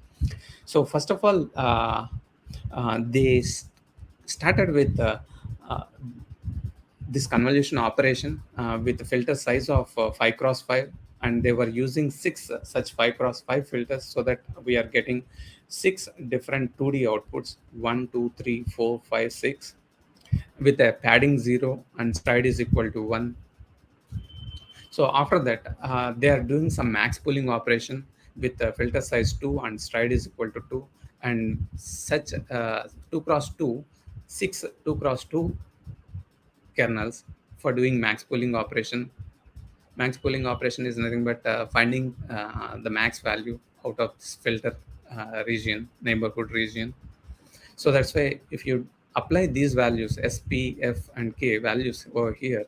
So first of all, they started with this convolution operation with the filter size of 5 cross 5, and they were using 6 such 5 cross 5 filters, so that we are getting 6 different 2D outputs, 1 2 3 4 5 6, with a padding 0 and stride is equal to 1. So after that, they are doing some max pooling operation with filter size 2 and stride is equal to 2, and such 2 cross 2, 6 2 cross 2 kernels for doing max pooling operation. Max pooling operation is nothing but finding the max value out of this filter region, neighborhood region. So that's why if you apply these values, S, P, F, and K values over here,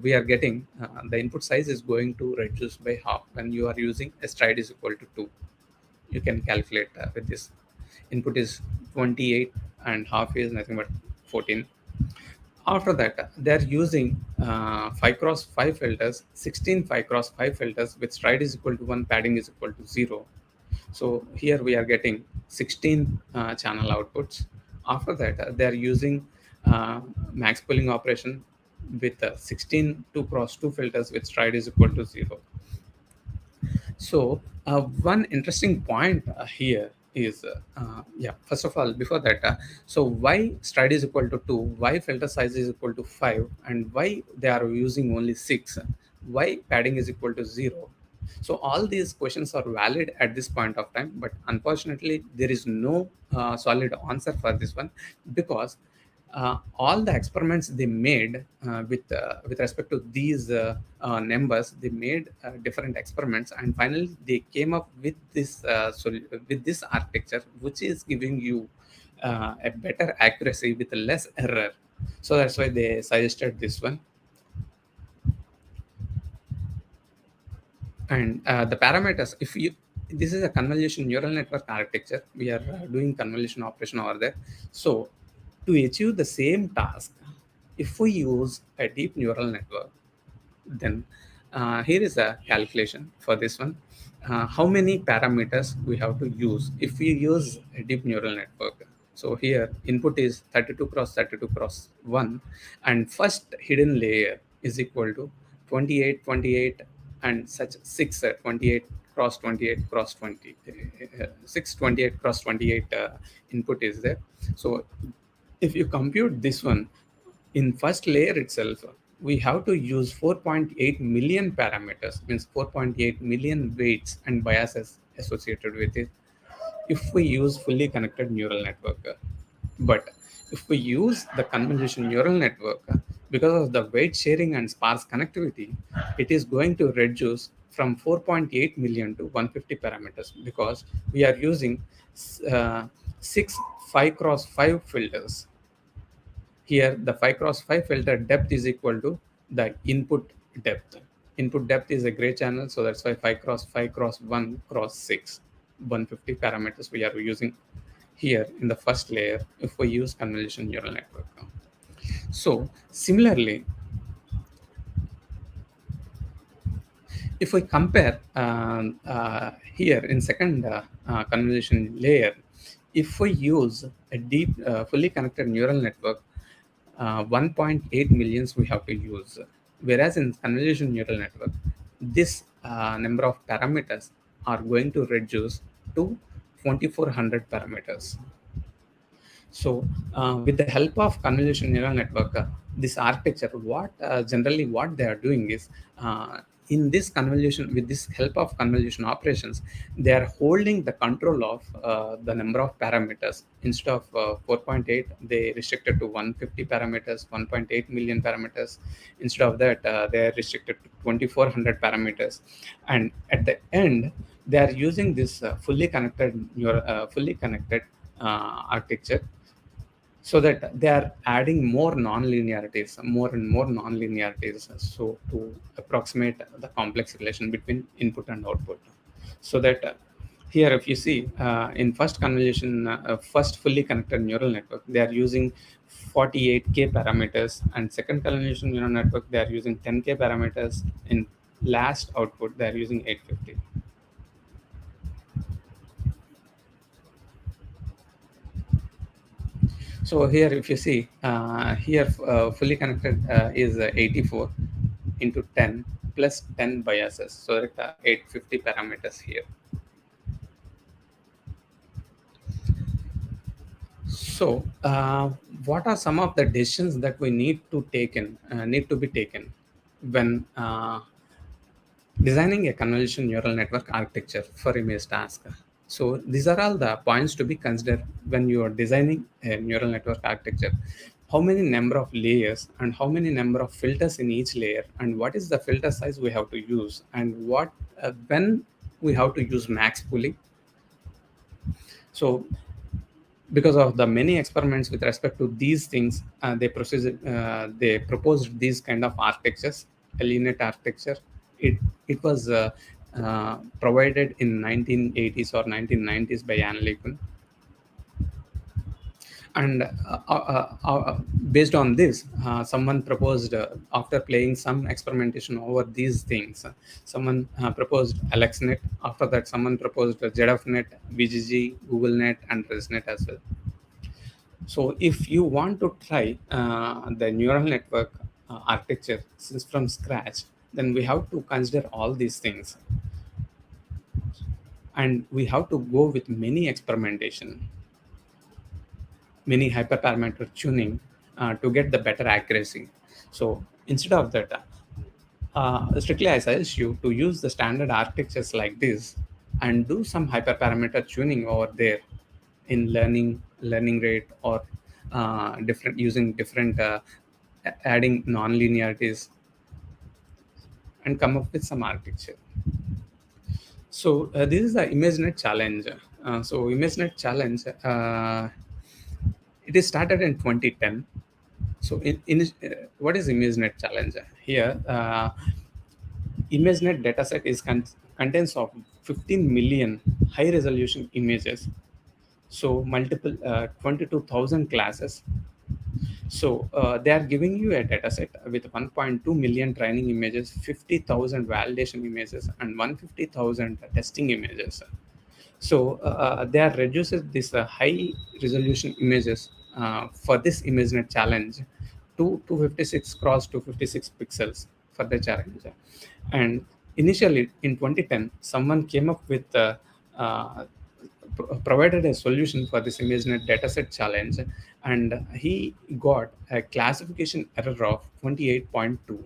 we are getting the input size is going to reduce by half when you are using a stride is equal to 2. You can calculate with this. Input is 28 and half is nothing but 14. After that, they're using 5 cross 5 filters, 16 5 cross 5 filters with stride is equal to 1, padding is equal to 0. So here we are getting 16 channel outputs. After that, they're using max pooling operation with 16 2 cross 2 filters with stride is equal to 0. So one interesting point here is, first of all, before that, so why stride is equal to 2, why filter size is equal to 5, and why they are using only 6, why padding is equal to 0. So all these questions are valid at this point of time, but unfortunately there is no solid answer for this one, because all the experiments they made with respect to these numbers, they made different experiments, and finally they came up with this with this architecture, which is giving you a better accuracy with less error. So that's why they suggested this one. And the parameters, if you, this is a convolution neural network architecture, we are doing convolution operation over there. So to achieve the same task, if we use a deep neural network, then here is a calculation for this one. How many parameters we have to use if we use a deep neural network? So here input is 32 cross 32 cross 1, and first hidden layer is equal to 28 28 and such 6 28 cross 28 cross 20 6 28 cross 28 input is there. So if you compute this one in first layer itself, we have to use 4.8 million parameters, means 4.8 million weights and biases associated with it, if we use fully connected neural network. But if we use the convolution neural network, because of the weight sharing and sparse connectivity, it is going to reduce from 4.8 million to 150 parameters, because we are using 6 5 cross 5 filters. Here, the 5 cross 5 filter depth is equal to the input depth. Input depth is a gray channel, so that's why 5 cross 1 cross 6, 150 parameters we are using here in the first layer if we use convolution neural network. So similarly, if we compare here in second convolution layer, if we use a deep fully connected neural network, 1.8 millions we have to use, whereas in convolution neural network, this number of parameters are going to reduce to 2400 parameters. So with the help of convolution neural network, this architecture, what generally what they are doing is, in this convolution, with this help of convolution operations, they are holding the control of the number of parameters. Instead of 4.8, they restricted to 150 parameters, 1.8 million parameters. Instead of that, they are restricted to 2400 parameters. And at the end, they are using this fully connected architecture, so that they are adding more non-linearities, more and more non-linearities, so to approximate the complex relation between input and output. So that here, if you see in first convolution, first fully connected neural network, they are using 48k parameters, and second convolution neural network, they are using 10k parameters. In last output, they are using 850. So here, if you see, here fully connected is 84 into 10 plus 10 biases, so that 850 parameters here. So what are some of the decisions that we need to need to be taken when designing a convolution neural network architecture for image task? So these are all the points to be considered when you are designing a neural network architecture. How many number of layers and how many number of filters in each layer, and what is the filter size we have to use, and what when we have to use max pooling. So because of the many experiments with respect to these things, they proposed these kind of architectures, a linear architecture. It was provided in 1980s or 1990s by Anne Leekun. And based on this, someone proposed, after playing some experimentation over these things, someone proposed AlexNet. After that, someone proposed ZFNet, VGG, GoogleNet, and ResNet as well. So if you want to try the neural network architecture since from scratch, then we have to consider all these things, and we have to go with many experimentation, many hyperparameter tuning to get the better accuracy. So instead of that, strictly I suggest you to use the standard architectures like this and do some hyperparameter tuning over there in learning rate, or different using different adding non-linearities, and come up with some architecture. So this is the ImageNet challenge. So ImageNet challenge, it is started in 2010. So what is ImageNet challenge? Here, ImageNet dataset is contains of 15 million high resolution images. So multiple 22,000 classes. So they are giving you a dataset with 1.2 million training images, 50,000 validation images, and 150,000 testing images. So they are reduces this high resolution images for this ImageNet challenge to 256 cross 256 pixels for the challenge. And initially in 2010, someone came up with provided a solution for this ImageNet dataset challenge, and he got a classification error of 28.2.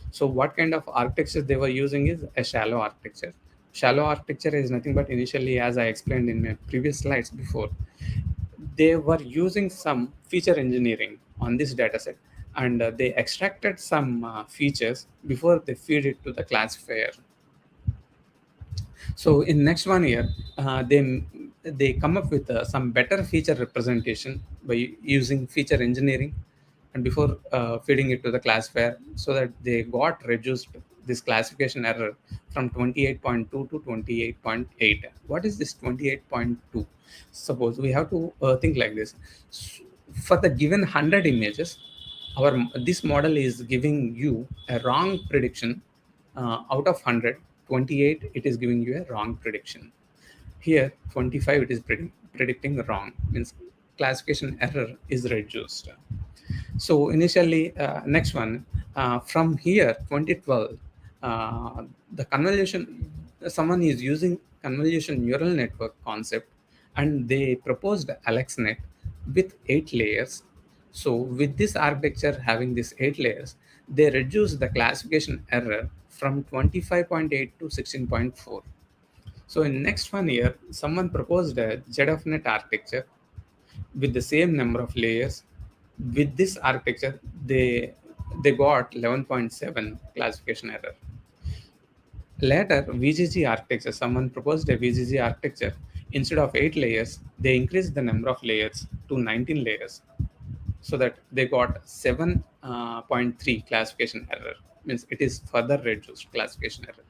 So what kind of architecture they were using is a shallow architecture. Shallow architecture is nothing but, initially, as I explained in my previous slides before, they were using some feature engineering on this dataset, and they extracted some features before they feed it to the classifier. So in next 1 year, they come up with some better feature representation by using feature engineering, and before feeding it to the classifier, so that they got reduced this classification error from 28.2 to 28.8. What is this 28.2? Suppose we have to think like this. For the given 100 images, our this model is giving you a wrong prediction. Out of 100, 28 it is giving you a wrong prediction. Here 25 it is predicting wrong, means classification error is reduced. So initially, next one, from here 2012, the convolution, someone is using convolution neural network concept, and they proposed AlexNet with 8 layers. So with this architecture having these 8 layers, they reduce the classification error from 25.8 to 16.4. So in next 1 year, someone proposed a ZFNet architecture with the same number of layers. With this architecture, they got 11.7 classification error. Later, VGG architecture, someone proposed a VGG architecture. Instead of 8 layers, they increased the number of layers to 19 layers, so that they got 7.3 classification error. Means it is further reduced classification error.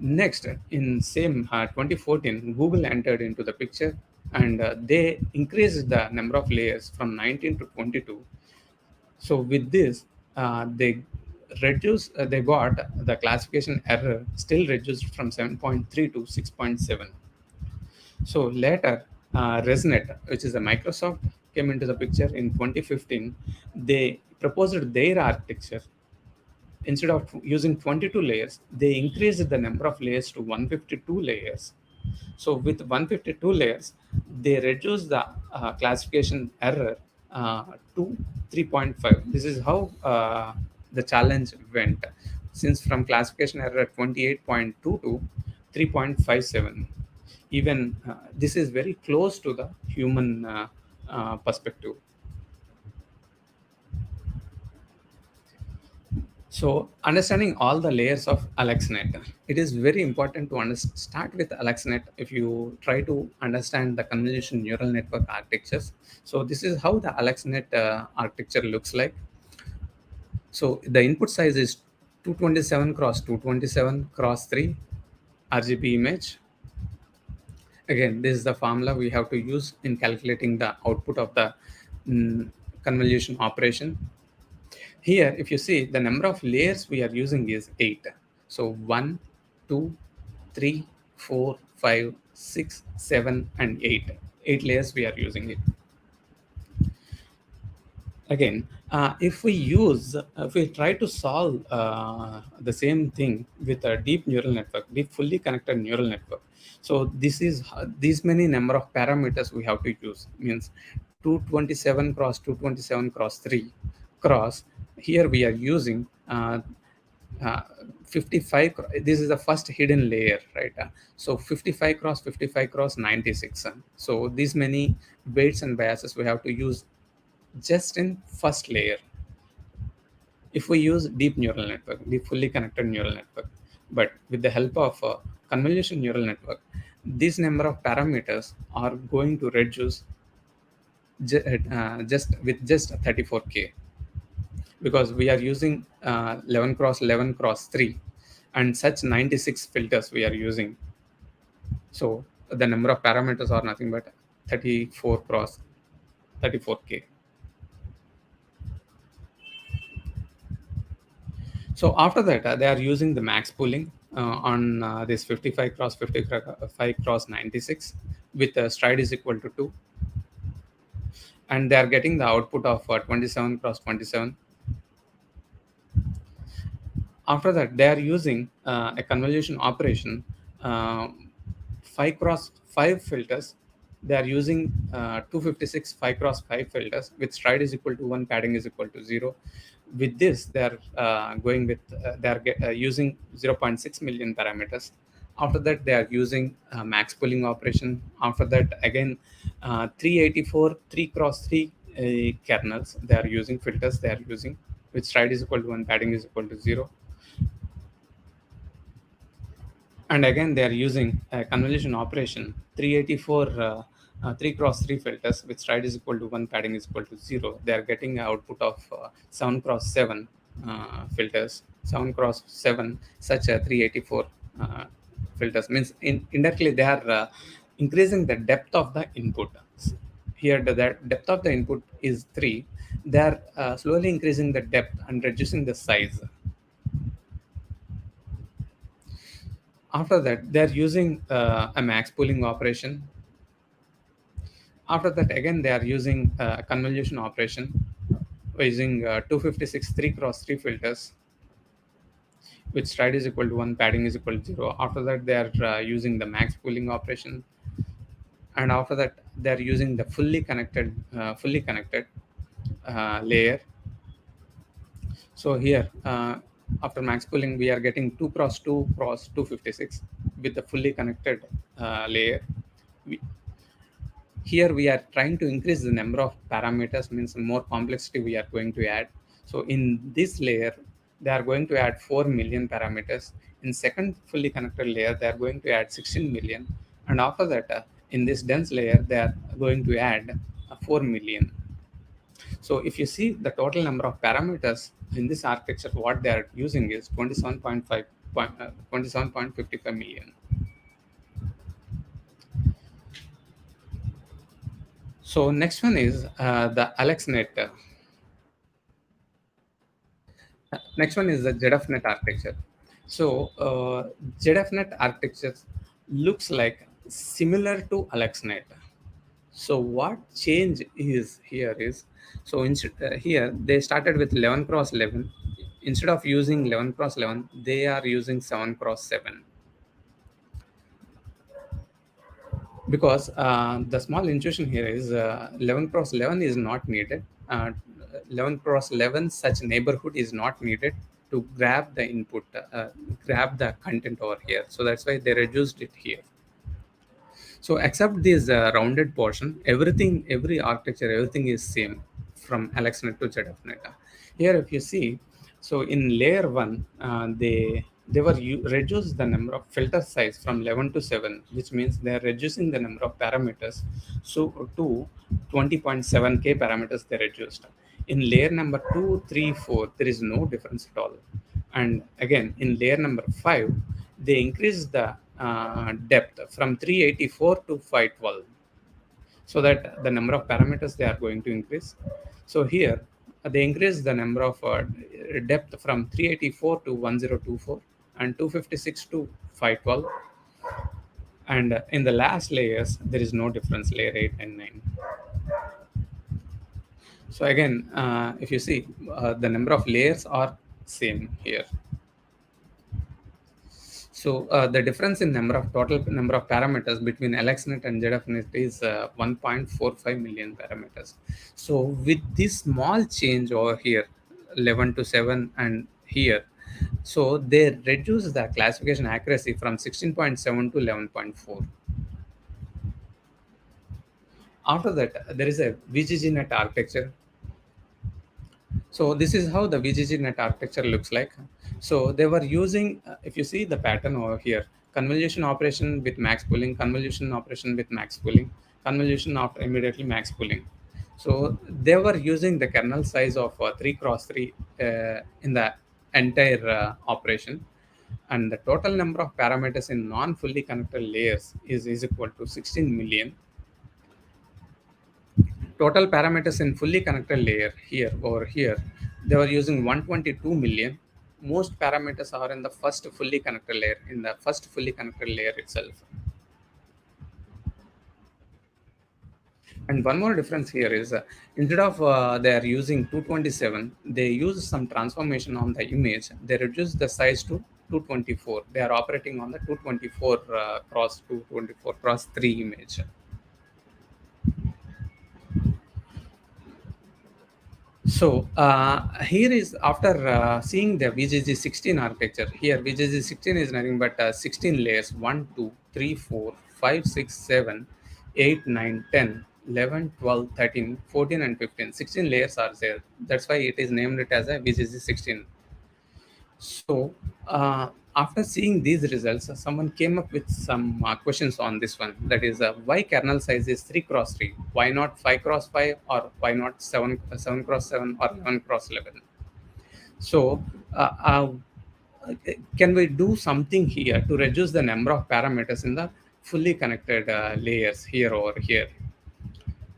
Next, in same 2014, Google entered into the picture, and they increased the number of layers from 19 to 22. So with this, they got the classification error still reduced from 7.3 to 6.7. So later, ResNet, which is a Microsoft, came into the picture in 2015. They proposed their architecture. Instead of using 22 layers, they increased the number of layers to 152 layers. So with 152 layers, they reduced the classification error to 3.5. This is how the challenge went, since from classification error 28.2 to 3.57. Even this is very close to the human perspective. So, understanding all the layers of AlexNet, it is very important to start with AlexNet if you try to understand the convolution neural network architectures. So, this is how the AlexNet architecture looks like. So, the input size is 227 cross 227 cross 3 RGB image, Again, this is the formula we have to use in calculating the output of the convolution operation. Here, if you see, the number of layers we are using is 8. So 1, 2, 3, 4, 5, 6, 7, and 8. 8 layers we are using it. Again, if we try to solve the same thing with a deep neural network, deep fully connected neural network. So these many number of parameters we have to use, means 227 cross 227 cross 3 cross. Here we are using 55. This is the first hidden layer, right? So 55 cross 55 cross 96. So these many weights and biases we have to use just in first layer. If we use deep neural network, deep fully connected neural network, but with the help of a convolution neural network, this number of parameters are going to reduce just 34K, because we are using 11 cross 11 cross 3 and such 96 filters we are using. So the number of parameters are nothing but 34 cross 34K. So after that, they are using the max pooling on this 55 cross 55 cross 96 with stride is equal to 2. And they are getting the output of 27 cross 27. After that, they are using a convolution operation, 5 cross 5 filters. They are using 256 5 cross 5 filters with stride is equal to 1, padding is equal to 0. With this, they are using 0.6 million parameters. After that, they are using max pooling operation. After that, again, 384 3 cross 3 kernels. They are using filters. They are using with stride is equal to 1, padding is equal to 0. And again, they are using a convolution operation, 384 3 cross 3 filters with stride is equal to 1, padding is equal to 0. They are getting an output of 7 cross 7 filters. 7 cross 7, such a 384 filters means indirectly they are increasing the depth of the input. Here, the depth of the input is 3. They are slowly increasing the depth and reducing the size. After that, they are using a max pooling operation. After that, again, they are using a convolution operation using 256 3 cross 3 filters with stride is equal to 1, padding is equal to 0. After that, they are using the max pooling operation. And after that, they are using the fully connected layer. So here, after max pooling, we are getting 2 cross 2 cross 256 with the fully connected layer. Here we are trying to increase the number of parameters, means more complexity we are going to add. So in this layer, they are going to add 4 million parameters. In second fully connected layer, they are going to add 16 million. And after that, in this dense layer, they are going to add 4 million. So if you see the total number of parameters in this architecture, what they are using is 27.55 million. So next one is the AlexNet. Next one is the ZFNet architecture. So ZFNet architecture looks like similar to AlexNet. So what change is here is, so here they started with 11 cross 11. Instead of using 11 cross 11, they are using 7 cross 7. Because the small intuition here is 11 cross 11 is not needed. 11 cross 11 such neighborhood is not needed to grab the input, grab the content over here. So that's why they reduced it here. So except this rounded portion, every architecture, everything is same from AlexNet to ZFNet. Here, if you see, so in layer 1, they were reduced the number of filter size from 11 to 7, which means they are reducing the number of parameters. So to 20.7K parameters they reduced. In layer number 2, 3, 4, there is no difference at all. And again, in layer number 5, they increased the depth from 384 to 512, so that the number of parameters they are going to increase. So here they increase the number of depth from 384 to 1024 and 256 to 512, and in the last layers there is no difference, layer 8 and 9. So again, if you see, the number of layers are same here. So the difference in total number of parameters between LXNet and ZFNet is 1.45 million parameters. So with this small change over here, 11 to 7 and here, so they reduce the classification accuracy from 16.7 to 11.4. After that, there is a VGGNet architecture. So this is how the VGGNet architecture looks like. So they were using, if you see the pattern over here, convolution operation with max pooling, convolution operation with max pooling, convolution after immediately max pooling. So they were using the kernel size of 3 cross 3 in the entire operation, and the total number of parameters in non-fully connected layers is equal to 16 million. Total parameters in fully connected layer here over here, they were using 122 million. Most parameters are in the first fully connected layer, in the first fully connected layer itself. And one more difference here is, instead of they are using 227, they use some transformation on the image. They reduce the size to 224. They are operating on the 224 cross 224 cross 3 image. So here is, after seeing the VGG16 architecture, here VGG16 is nothing but 16 layers, 1, 2, 3, 4, 5, 6, 7, 8, 9, 10, 11, 12, 13, 14, and 15. 16 layers are there. That's why it is named it as a VGG16. So after seeing these results, someone came up with some questions on this one. That is, why kernel size is 3 cross 3? Why not 5 cross 5? Or why not 7 cross 7 or 11 cross 11? So can we do something here to reduce the number of parameters in the fully connected layers here over here?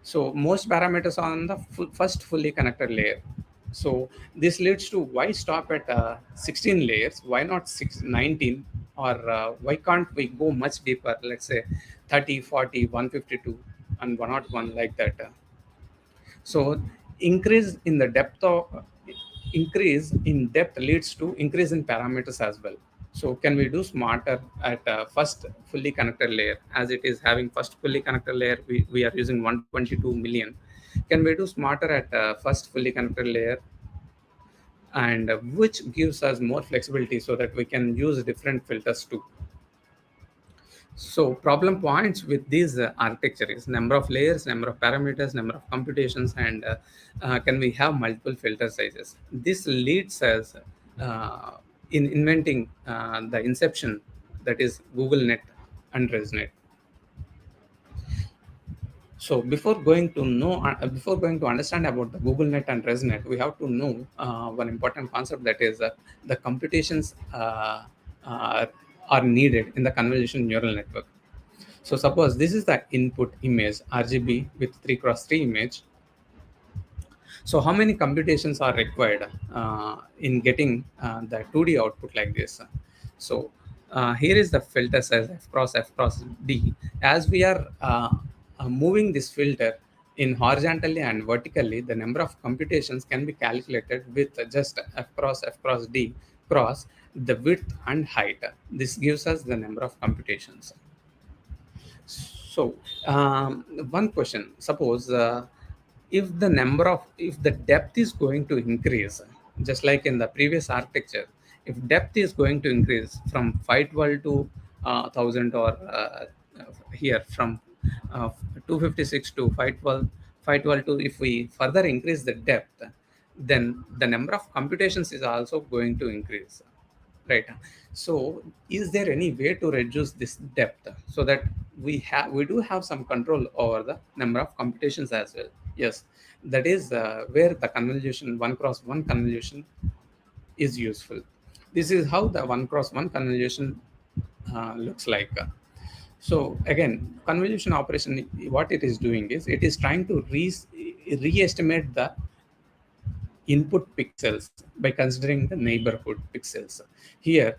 So most parameters are on the first fully connected layer. So this leads to, why stop at 16 layers? Why not 19? Or why can't we go much deeper? Let's say 30, 40, 152, and 101 like that. So increase in the depth of increase in depth leads to increase in parameters as well. So can we do smarter at first fully connected layer? As it is having first fully connected layer, we are using 122 million. Can we do smarter at first fully connected layer, and which gives us more flexibility so that we can use different filters too? So problem points with this architecture is number of layers, number of parameters, number of computations, and can we have multiple filter sizes? This leads us in inventing the inception, that is Google Net and ResNet. So before going to understand about the Google Net and ResNet, we have to know one important concept, that is the computations are needed in the convolutional neural network. So suppose this is the input image, RGB with 3 cross 3 image. So how many computations are required in getting the 2D output like this? So here is the filter size f cross d. As we are moving this filter in horizontally and vertically, the number of computations can be calculated with just f cross d cross the width and height. This gives us the number of computations. So one question, suppose if the depth is going to increase, just like in the previous architecture, if depth is going to increase from 512 to 1000, or here from 256 to 512 to, if we further increase the depth, then the number of computations is also going to increase, right? So is there any way to reduce this depth so that we do have some control over the number of computations as well? Yes, that is where the convolution, 1 cross 1 convolution is useful. This is how the 1 cross 1 convolution looks like. So again, convolution operation, what it is doing is it is trying to re-estimate the input pixels by considering the neighborhood pixels. Here,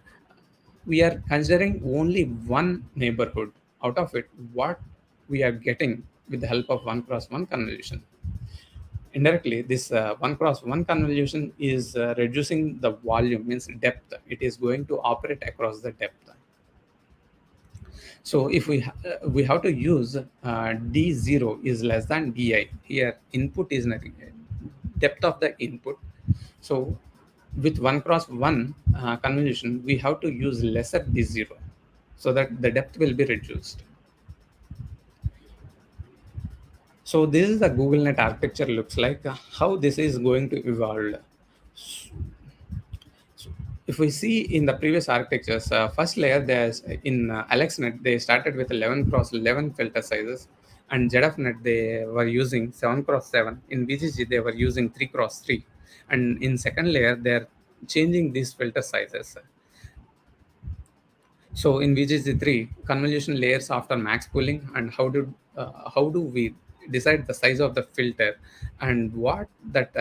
we are considering only one neighborhood out of it, what we are getting with the help of one cross one convolution. Indirectly, this one cross one convolution is reducing the volume, means depth. It is going to operate across the depth. So if we have to use d0 is less than di. Here input is nothing, depth of the input. So with one cross one convolution, we have to use lesser d0 so that the depth will be reduced. So this is the Google Net architecture looks like. How this is going to evolve. So if we see in the previous architectures, first layer there's in AlexNet they started with 11 cross 11 filter sizes, and ZFNet they were using 7 cross 7. In VGG they were using 3 cross 3, and in second layer they're changing these filter sizes. So in VGG3, convolution layers after max pooling, and how do we decide the size of the filter, and what that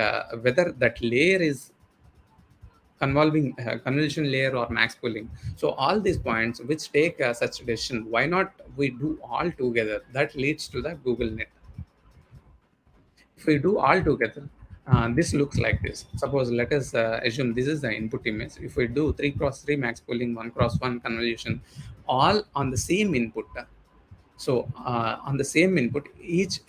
whether that layer is convolving convolution layer or max pooling. So all these points which take such decision, why not we do all together? That leads to the Google Net. If we do all together, this looks like this. Suppose let us assume this is the input image. If we do 3 cross 3 max pooling, 1 cross 1 convolution, all on the same input. So on the same input,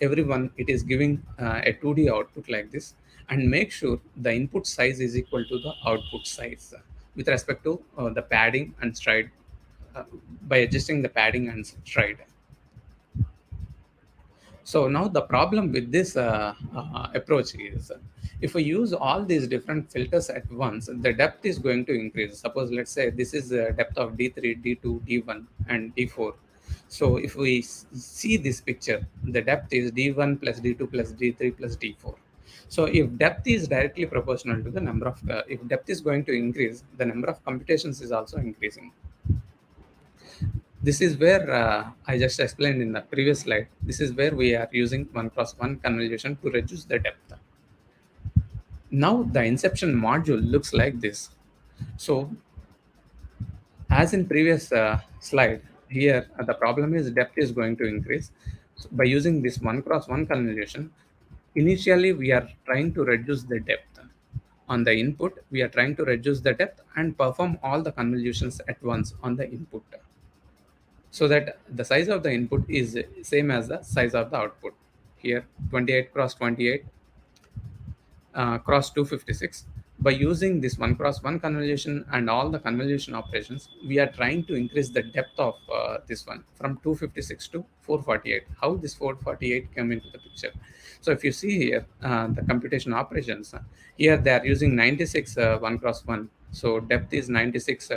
everyone it is giving a 2D output like this, and make sure the input size is equal to the output size with respect to the padding and stride, uh, by adjusting the padding and stride. So now the problem with this approach is, if we use all these different filters at once, the depth is going to increase. Suppose let's say this is the depth of D3, D2, D1, and D4. So if we see this picture, the depth is D1 plus D2 plus D3 plus D4. So if depth is directly proportional to the number of, if depth is going to increase, the number of computations is also increasing. This is where I just explained in the previous slide. This is where we are using 1 cross 1 convolution to reduce the depth. Now the inception module looks like this. So as in previous slide, here the problem is depth is going to increase. So by using this 1 cross 1 convolution, initially we are trying to reduce the depth. On the input, we are trying to reduce the depth and perform all the convolutions at once on the input, so that the size of the input is same as the size of the output. Here 28 cross 28 cross 256. By using this 1 cross 1 convolution and all the convolution operations, we are trying to increase the depth of this one from 256 to 448. How this 448 came into the picture? So if you see here the computation operations, here they are using 96 1 cross 1. So depth is 96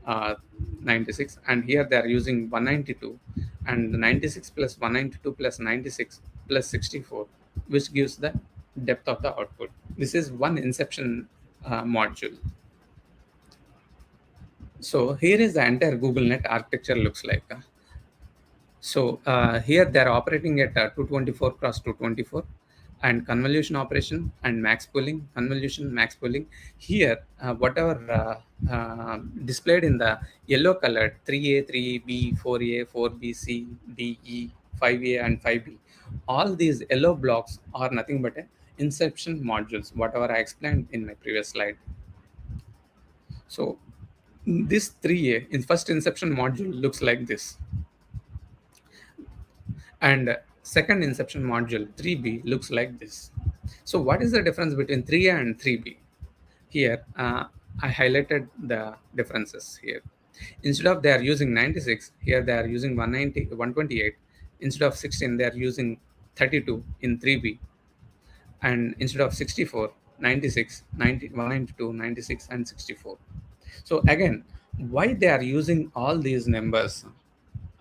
uh, 96, and here they are using 192, and 96 plus 192 plus 96 plus 64, which gives the depth of the output. This is one inception module. So here is the entire Google Net architecture looks like. So here they are operating at 224 cross 224, and convolution operation and max pooling, convolution, max pooling. Here, whatever displayed in the yellow colored 3A, 3B, 4A, 4B, C, D, E, 5A, and 5B, all these yellow blocks are nothing but inception modules, whatever I explained in my previous slide. So this 3A in first inception module looks like this, and second inception module 3B looks like this. So what is the difference between 3A and 3B? Here I highlighted the differences here. Instead of they are using 96, here they are using 190 128. Instead of 16 they are using 32 in 3B, and instead of 64, 96, 90, 192, 96, and 64. So again, why they are using all these numbers,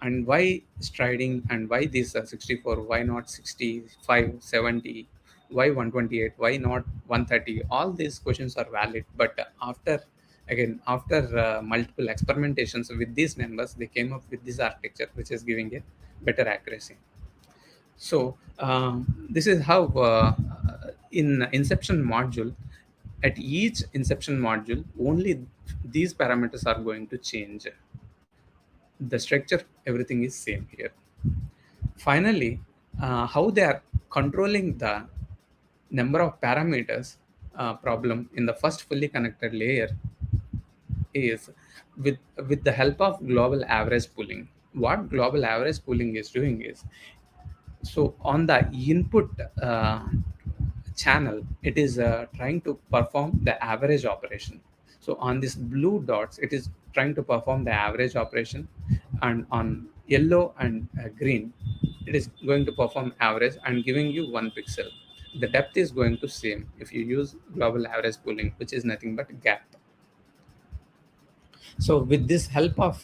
and why striding, and why this 64, why not 65, 70, why 128, why not 130? All these questions are valid, but after again, after multiple experimentations with these numbers, they came up with this architecture, which is giving a better accuracy. So this is how in inception module, at each inception module, only these parameters are going to change. The structure, everything is same here. Finally, how they are controlling the number of parameters problem in the first fully connected layer is with the help of global average pooling. What global average pooling is doing is, so on the input channel, it is trying to perform the average operation. So on this blue dots, it is trying to perform the average operation, and on yellow and green, it is going to perform average and giving you 1 pixel. The depth is going to same if you use global average pooling, which is nothing but gap. So with this help of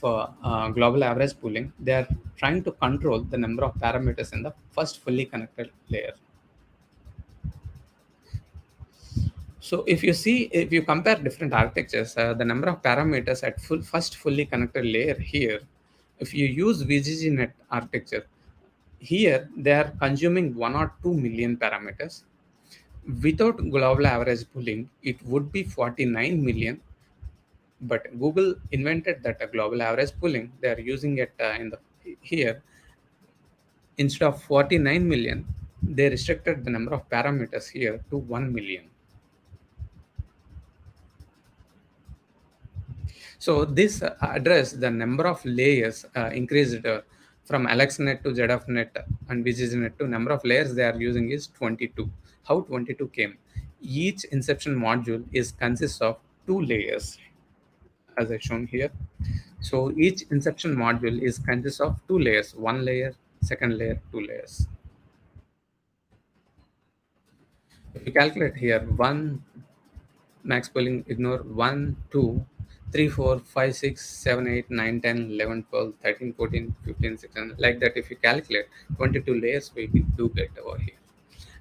global average pooling, they are trying to control the number of parameters in the first fully connected layer. So if you see, if you compare different architectures, the number of parameters at first fully connected layer here, if you use VGGNet architecture, here they are consuming 1 or 2 million parameters. Without global average pooling, it would be 49 million. But Google invented that global average pooling. They are using it in the here. Instead of 49 million, they restricted the number of parameters here to 1 million. So this address the number of layers increased from AlexNet to ZFNet and VGGNet to number of layers they are using is 22. How 22 came? Each inception module is consists of 2 layers, as I shown here. So each inception module is consists of 2 layers, 1 layer, second layer, 2 layers. If you calculate here, 1 max pooling, ignore 1, 2, 3, 4, 5, 6, 7, 8, 9, 10, 11, 12, 13, 14, 15, 16, like that. If you calculate 22 layers, we do get over here.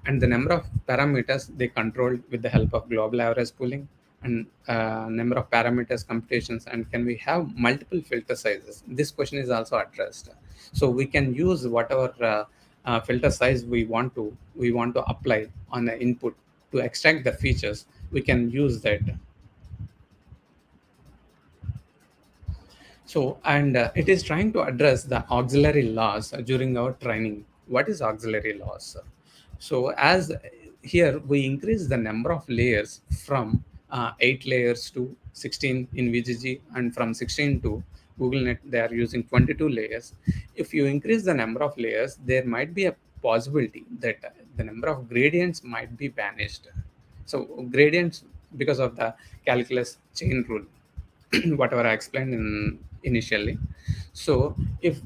And the number of parameters they controlled with the help of global average pooling, and number of parameters computations, and can we have multiple filter sizes? This question is also addressed. So we can use whatever filter size we want to apply on the input to extract the features. We can use that. So, and it is trying to address the auxiliary loss during our training. What is auxiliary loss? So as here we increase the number of layers from 8 layers to 16 in VGG, and from 16 to GoogleNet, they are using 22 layers. If you increase the number of layers, there might be a possibility that the number of gradients might be vanished. So gradients, because of the calculus chain rule, whatever I explained initially. So if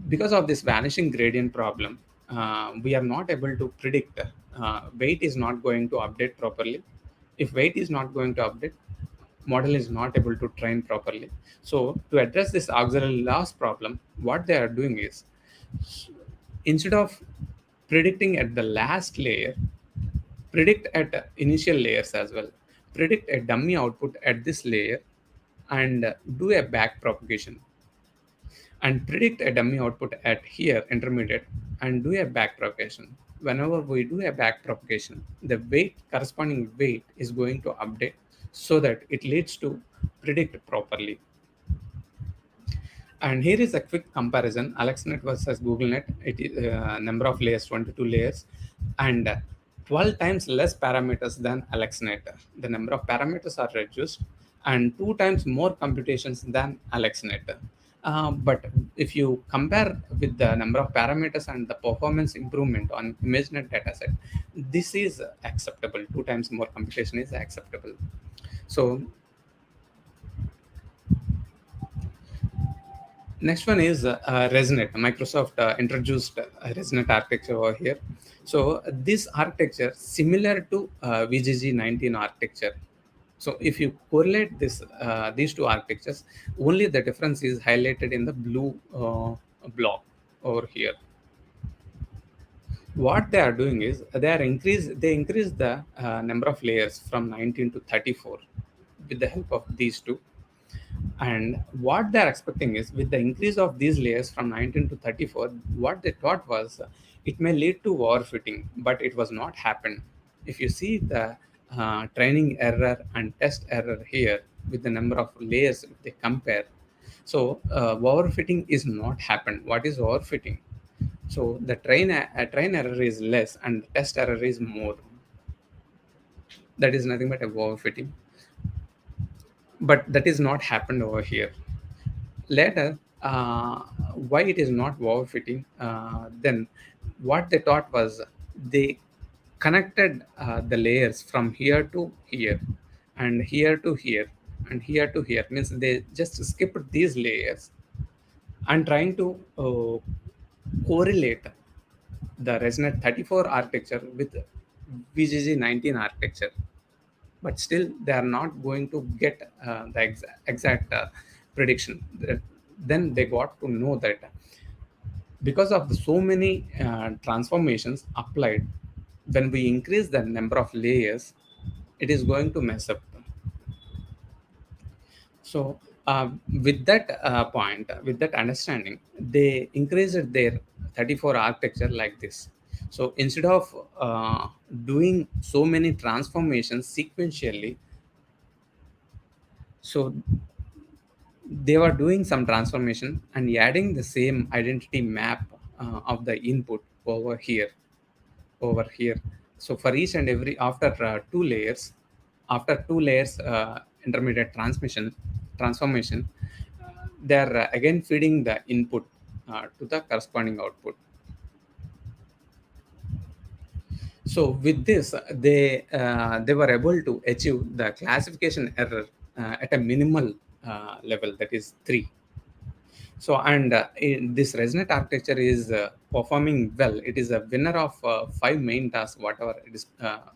because of this vanishing gradient problem, we are not able to predict, weight is not going to update properly. If weight is not going to update, model is not able to train properly. So to address this auxiliary loss problem, what they are doing is, instead of predicting at the last layer, predict at initial layers as well. Predict a dummy output at this layer and do a back propagation, and predict a dummy output at here intermediate and do a back propagation. Whenever we do a back propagation, the weight, corresponding weight, is going to update so that it leads to predict properly. And here is a quick comparison: AlexNet versus GoogleNet. It is number of layers, 22 layers, and 12 times less parameters than AlexNet. The number of parameters are reduced, and 2 times more computations than AlexNet. But if you compare with the number of parameters and the performance improvement on ImageNet dataset, this is acceptable. 2 times more computation is acceptable. So next one is ResNet. Microsoft introduced ResNet architecture over here. So this architecture similar to VGG 19 architecture. So if you correlate this these two architectures, only the difference is highlighted in the blue block over here. What they are doing is they increase the number of layers from 19 to 34. with the help of these two. And what they're expecting is, with the increase of these layers from 19 to 34, what they thought was it may lead to overfitting, but it was not happened. If you see the training error and test error here with the number of layers, if they compare, so overfitting is not happened. What is overfitting? So the train error is less and the test error is more. That is nothing but a overfitting. But that is not happened over here. Later, why it is not overfitting? Then what they thought was they connected the layers from here to here, and here to here, and here to here. Means they just skipped these layers and trying to correlate the ResNet 34 architecture with VGG 19 architecture, but still they are not going to get the exact prediction. Then they got to know that because of the so many transformations applied, when we increase the number of layers, it is going to mess up. So with that point, with that understanding, they increased their 34 architecture like this. So instead of doing so many transformations sequentially, so they were doing some transformation and adding the same identity map of the input over here. So for each and every, after two layers intermediate transformation, they're again feeding the input to the corresponding output. So with this, they were able to achieve the classification error at a minimal level, that is 3. So, and this ResNet architecture is performing well. It is a winner of 5 main tasks, whatever it is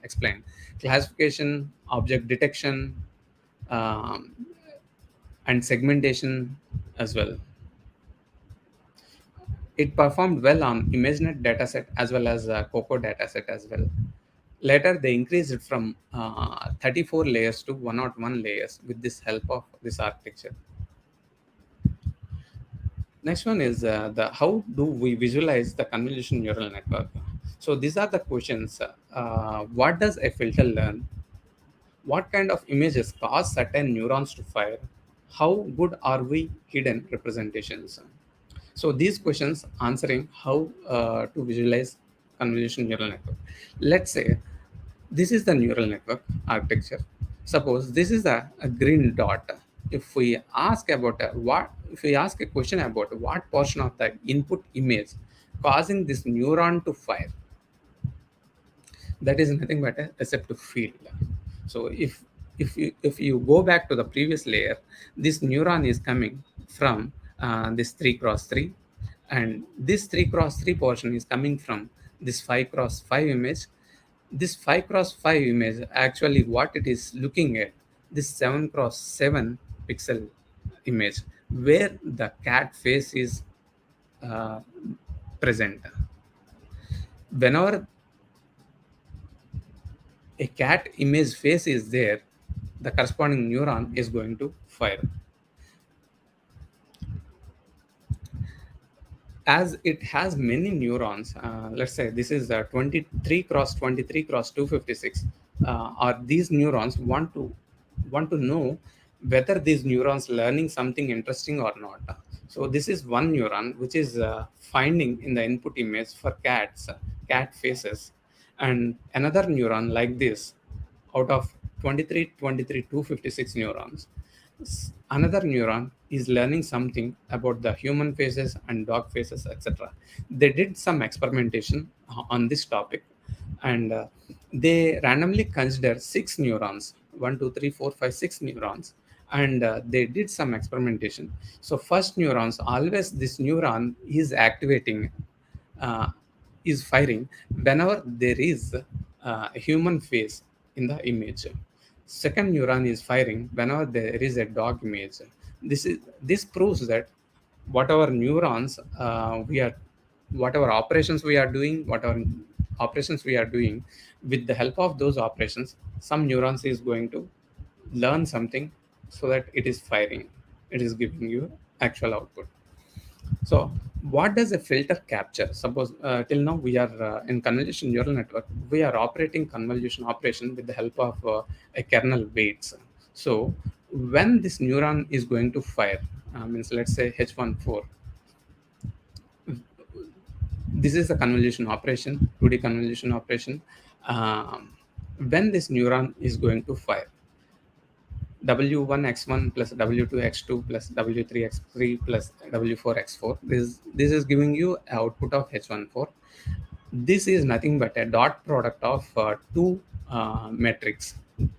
explained: classification, object detection, um, and segmentation as well. It performed well on ImageNet dataset as well as COCO dataset as well. Later, they increased it from 34 layers to 101 layers with this help of this architecture. Next one is the how do we visualize the convolution neural network? So these are the questions. What does a filter learn? What kind of images cause certain neurons to fire? How good are we hidden representations? So these questions answering how to visualize convolution neural network. Let's say this is the neural network architecture. Suppose this is a green dot. If we ask about if we ask a question about what portion of the input image causing this neuron to fire, that is nothing but a receptive field. So if you go back to the previous layer, this neuron is coming from this 3 cross 3, and this 3 cross 3 portion is coming from this 5 cross 5 image. This 5 cross 5 image, actually what it is looking at, this 7 cross 7 pixel image where the cat face is uh, present. Whenever a cat image face is there, the corresponding neuron is going to fire. As it has many neurons, let's say this is 23 cross 23 cross 256, or these neurons want to know whether these neurons learning something interesting or not. So this is one neuron which is finding in the input image for cat faces, and another neuron like this out of 23 23 256 neurons, another neuron is learning something about the human faces and dog faces, etc. They did some experimentation on this topic, and they randomly considered 6 neurons, 1 2 3 4 5 6 neurons, and they did some experimentation. So first neurons, always this neuron is activating, uh, is firing whenever there is a human face in the image. Second neuron is firing whenever there is a dog image. This proves that whatever neurons we are, whatever operations we are doing, with the help of those operations, some neurons is going to learn something so that it is firing. It is giving you actual output. So what does a filter capture? Suppose till now we are in convolution neural network, we are operating convolution operation with the help of a kernel weights. So when this neuron is going to fire, means let's say H14, this is a convolution operation, 2D convolution operation. When this neuron is going to fire, W1x1 plus W2x2 plus W3x3 plus W4x4. This is giving you output of H14. This is nothing but a dot product of two metrics.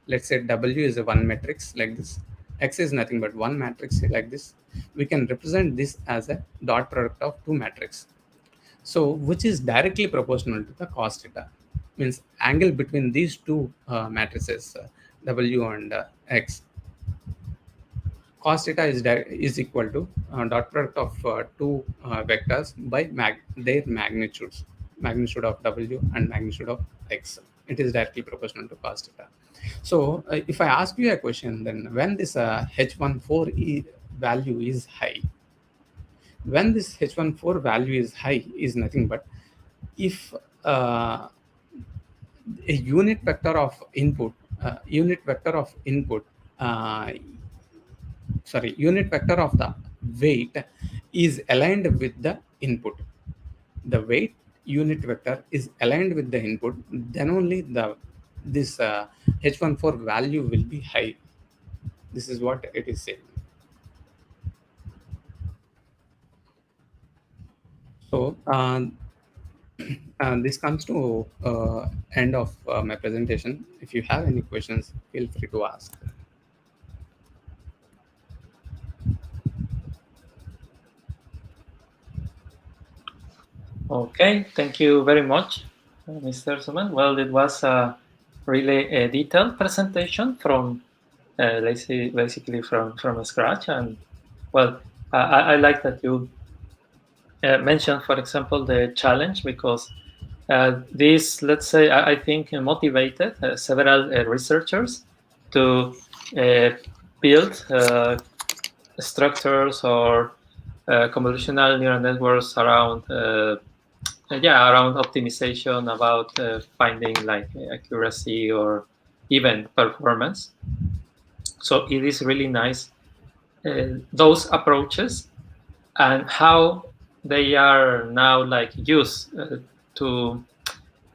Let's say W is a one matrix like this. X is nothing but one matrix like this. We can represent this as a dot product of two matrices. So which is directly proportional to the cos theta. Means angle between these two matrices, W and X. Cos theta is equal to dot product of two vectors by their magnitude of W and magnitude of X. It is directly proportional to cos theta. So if I ask you a question, then when this H14 value is high, when this H14 value is high is nothing but if a unit vector of input, unit vector of the weight is aligned with the input. The weight unit vector is aligned with the input, then only this H14 value will be high. This is what it is saying. So this comes to end of my presentation. If you have any questions, feel free to ask. Okay, thank you very much, Mr. Suman. Well, it was a really detailed presentation from basically from scratch, and well, I like that you mentioned, for example, the challenge, because this, let's say, I think motivated several researchers to build structures or convolutional neural networks around around optimization, about finding like accuracy or even performance. So it is really nice, those approaches and how they are now like used to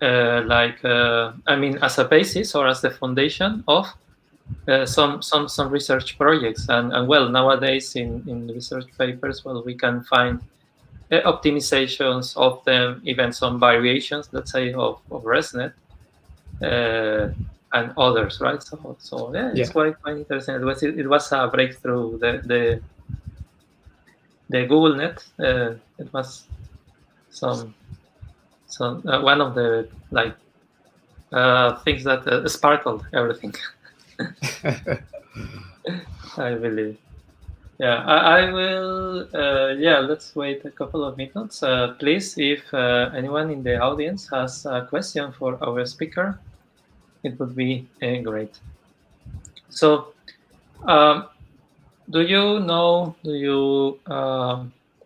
I mean, as a basis or as the foundation of some research projects. And well, nowadays in research papers, well, we can find optimizations of them, even some variations, let's say, of ResNet and others, right? So yeah, it's quite interesting. It was a breakthrough. The Google Net, it was some one of the like things that sparkled everything. I believe. Yeah, I will. Let's wait a couple of minutes. Please, if anyone in the audience has a question for our speaker, it would be great. So, do you know?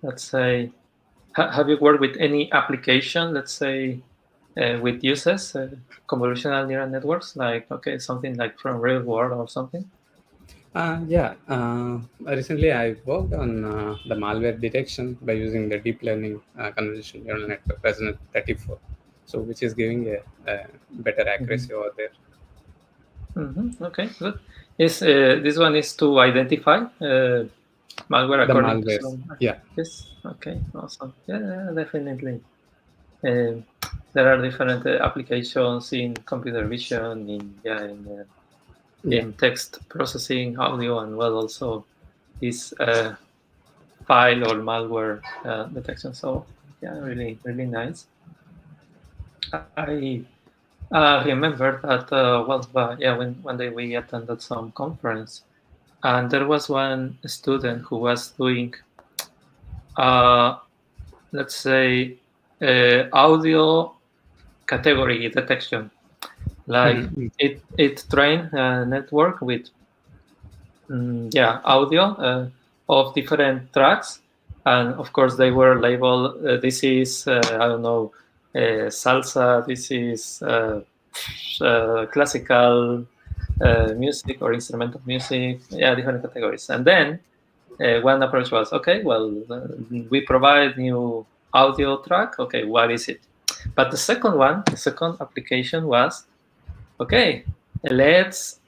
Let's say, have you worked with any application? Let's say, with uses convolutional neural networks, like something like from real world or something. Recently I worked on the malware detection by using the deep learning convolutional neural network resonance 34, so which is giving a better accuracy over there. Okay, good. Is this one is to identify malware according to some? Yeah. Yes. Okay. Awesome. Yeah, definitely. There are different applications in computer vision, in text processing, audio, and well, also this file or malware detection. So yeah, really, really nice. I remember that when one day we attended some conference, and there was one student who was doing let's say audio category detection. Like it trained a network with yeah, audio of different tracks, and of course they were labeled. This is I don't know, salsa. This is classical music or instrumental music. Yeah, different categories. And then one approach was, okay, well, we provide new audio track. Okay, what is it? But the second application was, okay, let's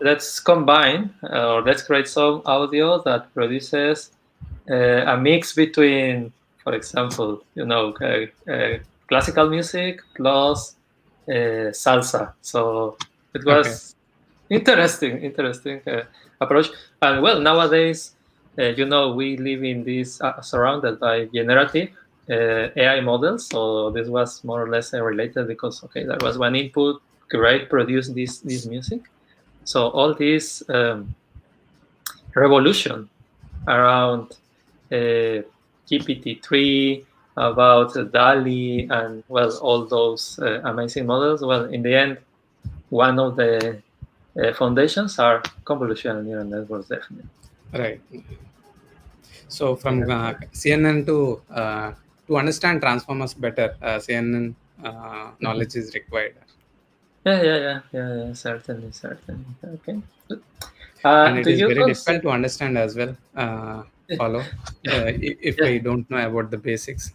let's combine or let's create some audio that produces a mix between, for example, classical music plus salsa. So it Okay. was interesting approach. And well, nowadays, we live in this surrounded by generative AI models. So this was more or less related because okay, there was one input, great, produce this music. So all this revolution around GPT-3, about DALI, and well, all those amazing models. Well, in the end, one of the foundations are convolutional neural networks, definitely. Right. So from CNN to understand transformers better, CNN Mhm. knowledge is required, Yeah, certainly. Okay, good. and it Do is you very consider? difficult to understand as well. Follow if Yeah, I don't know about the basics.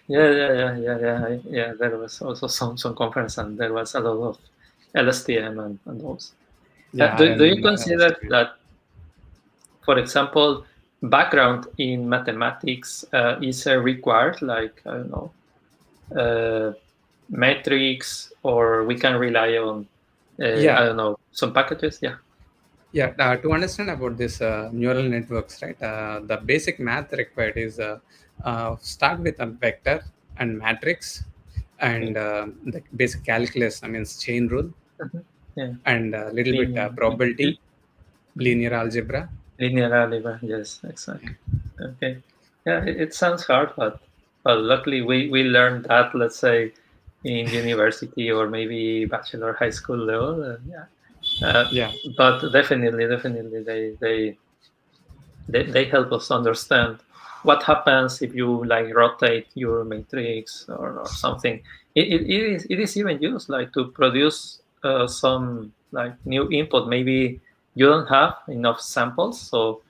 yeah. There was also some conference, and there was a lot of LSTM and those. Yeah, Do you RNN, consider that, for example, background in mathematics is required, like I don't know, uh, metrics, or we can rely on I yeah, don't know, some packages? Yeah. yeah. To understand about this neural networks, right? The basic math required is start with a vector and matrix, Yeah. and the basic calculus. I mean, chain rule, Mhm. Yeah. and a little bit Linear, probability, mhm. linear algebra. Linear algebra. Yes, exactly. Okay. Yeah, it sounds hard, but well, luckily we learned that, let's say, in university or maybe bachelor high school level. Yeah. Uh, Yeah, but definitely, they help us understand what happens if you like rotate your matrix, or something. It is even used like to produce some like new input. Maybe you don't have enough samples, so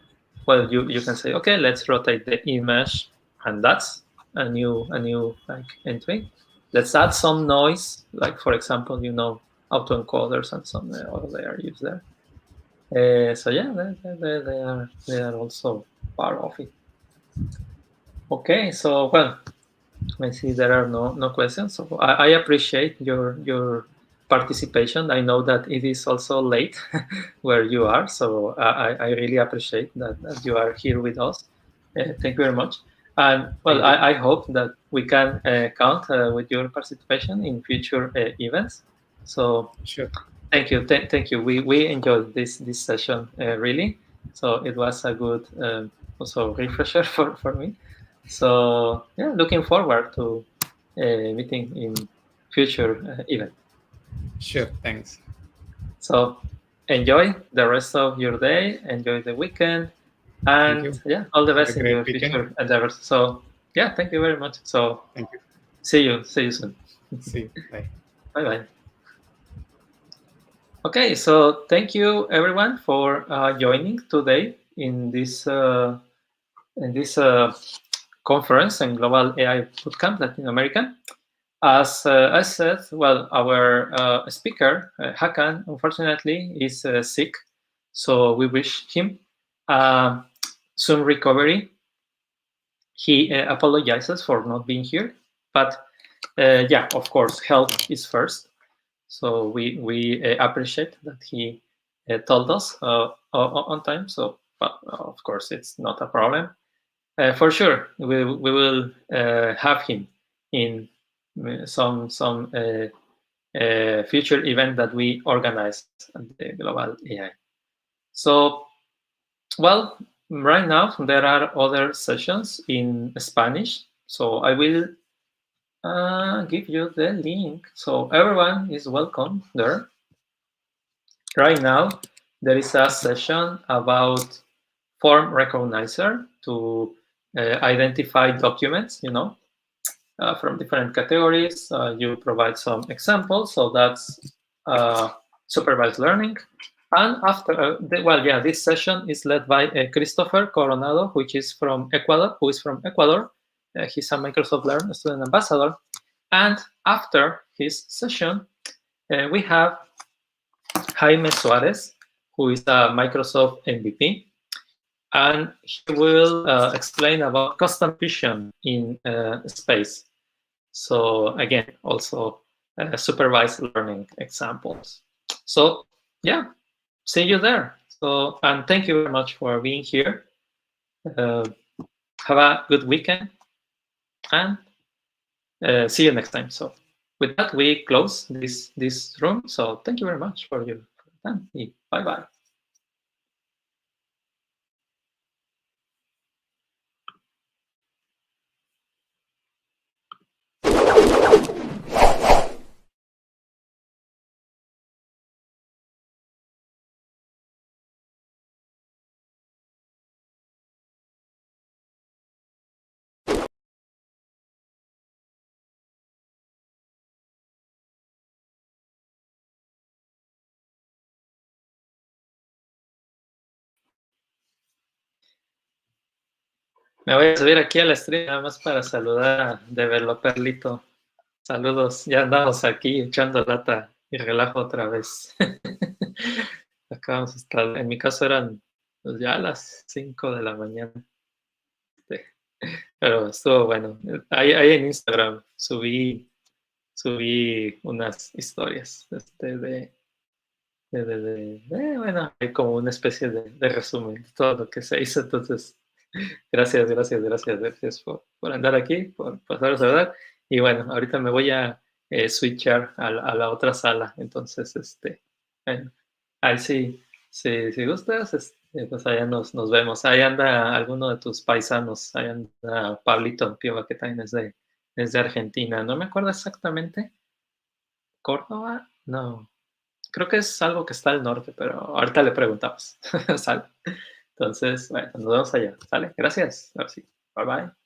well, you can say, okay, let's rotate the image, and that's a new like entry. Let's add some noise, like for example, autoencoders and some other they are used there. So yeah, they are also part of it. Okay, so well, I see there are no questions. So I appreciate your participation. I know that it is also late where you are, so I really appreciate that you are here with us. Thank you very much. And well, thank you. I hope that we can count with your participation in future events. So Sure. thank you. We enjoyed this session really. So it was a good also refresher for me. So yeah, looking forward to meeting in future event. Sure. Thanks. So enjoy the rest of your day. Enjoy the weekend, Thank and you. yeah, all the Have a best in great your weekend. future endeavors. So yeah, thank you very much. So Thank you. see you soon. See you. Bye. Bye bye. Okay, so thank you everyone for joining today in this conference and Global AI Bootcamp Latin America. As I said, well, our speaker Hakan unfortunately is sick, so we wish him uh, soon recovery. He apologizes for not being here, but yeah, of course, health is first. So we appreciate that he told us on time. So, but of course, it's not a problem. For sure, we will have him in some future event that we organize at the Global AI. So, well, right now there are other sessions in Spanish. So I will give you the link. So everyone is welcome there right now. there is a session about form recognizer to identify documents, from different categories. You provide some examples, so that's supervised learning. And after, this session is led by Christopher Coronado, who is from Ecuador. He's a Microsoft Learn student ambassador. And after his session, we have Jaime Suarez, who is a Microsoft MVP. And he will explain about custom vision in space. So again, also supervised learning examples. So yeah, see you there. So, and thank you very much for being here. Have a good weekend and see you next time. So with that, we close this room. So thank you very much for your time. Bye-bye. Me voy a subir aquí a la stream nada más para saludar a Developerlito. Saludos, ya andamos aquí echando lata y relajo otra vez. Acabamos de estar, en mi caso eran pues, ya las 5 de la mañana. Pero estuvo bueno. Ahí en Instagram subí unas historias bueno, hay como una especie de resumen de todo lo que se hizo. Entonces, gracias por andar aquí, por pasaros a ver. Y bueno, ahorita me voy a switchar a la otra sala. Entonces, bueno, ahí sí, si gustas, pues allá nos vemos. Ahí anda alguno de tus paisanos, ahí anda Pablito Piova, que también es de Argentina. No me acuerdo exactamente. ¿Córdoba? No. Creo que es algo que está al norte, pero ahorita le preguntamos. Sale. Entonces, bueno, nos vemos allá. Sale. Gracias. Ahora sí. Bye bye.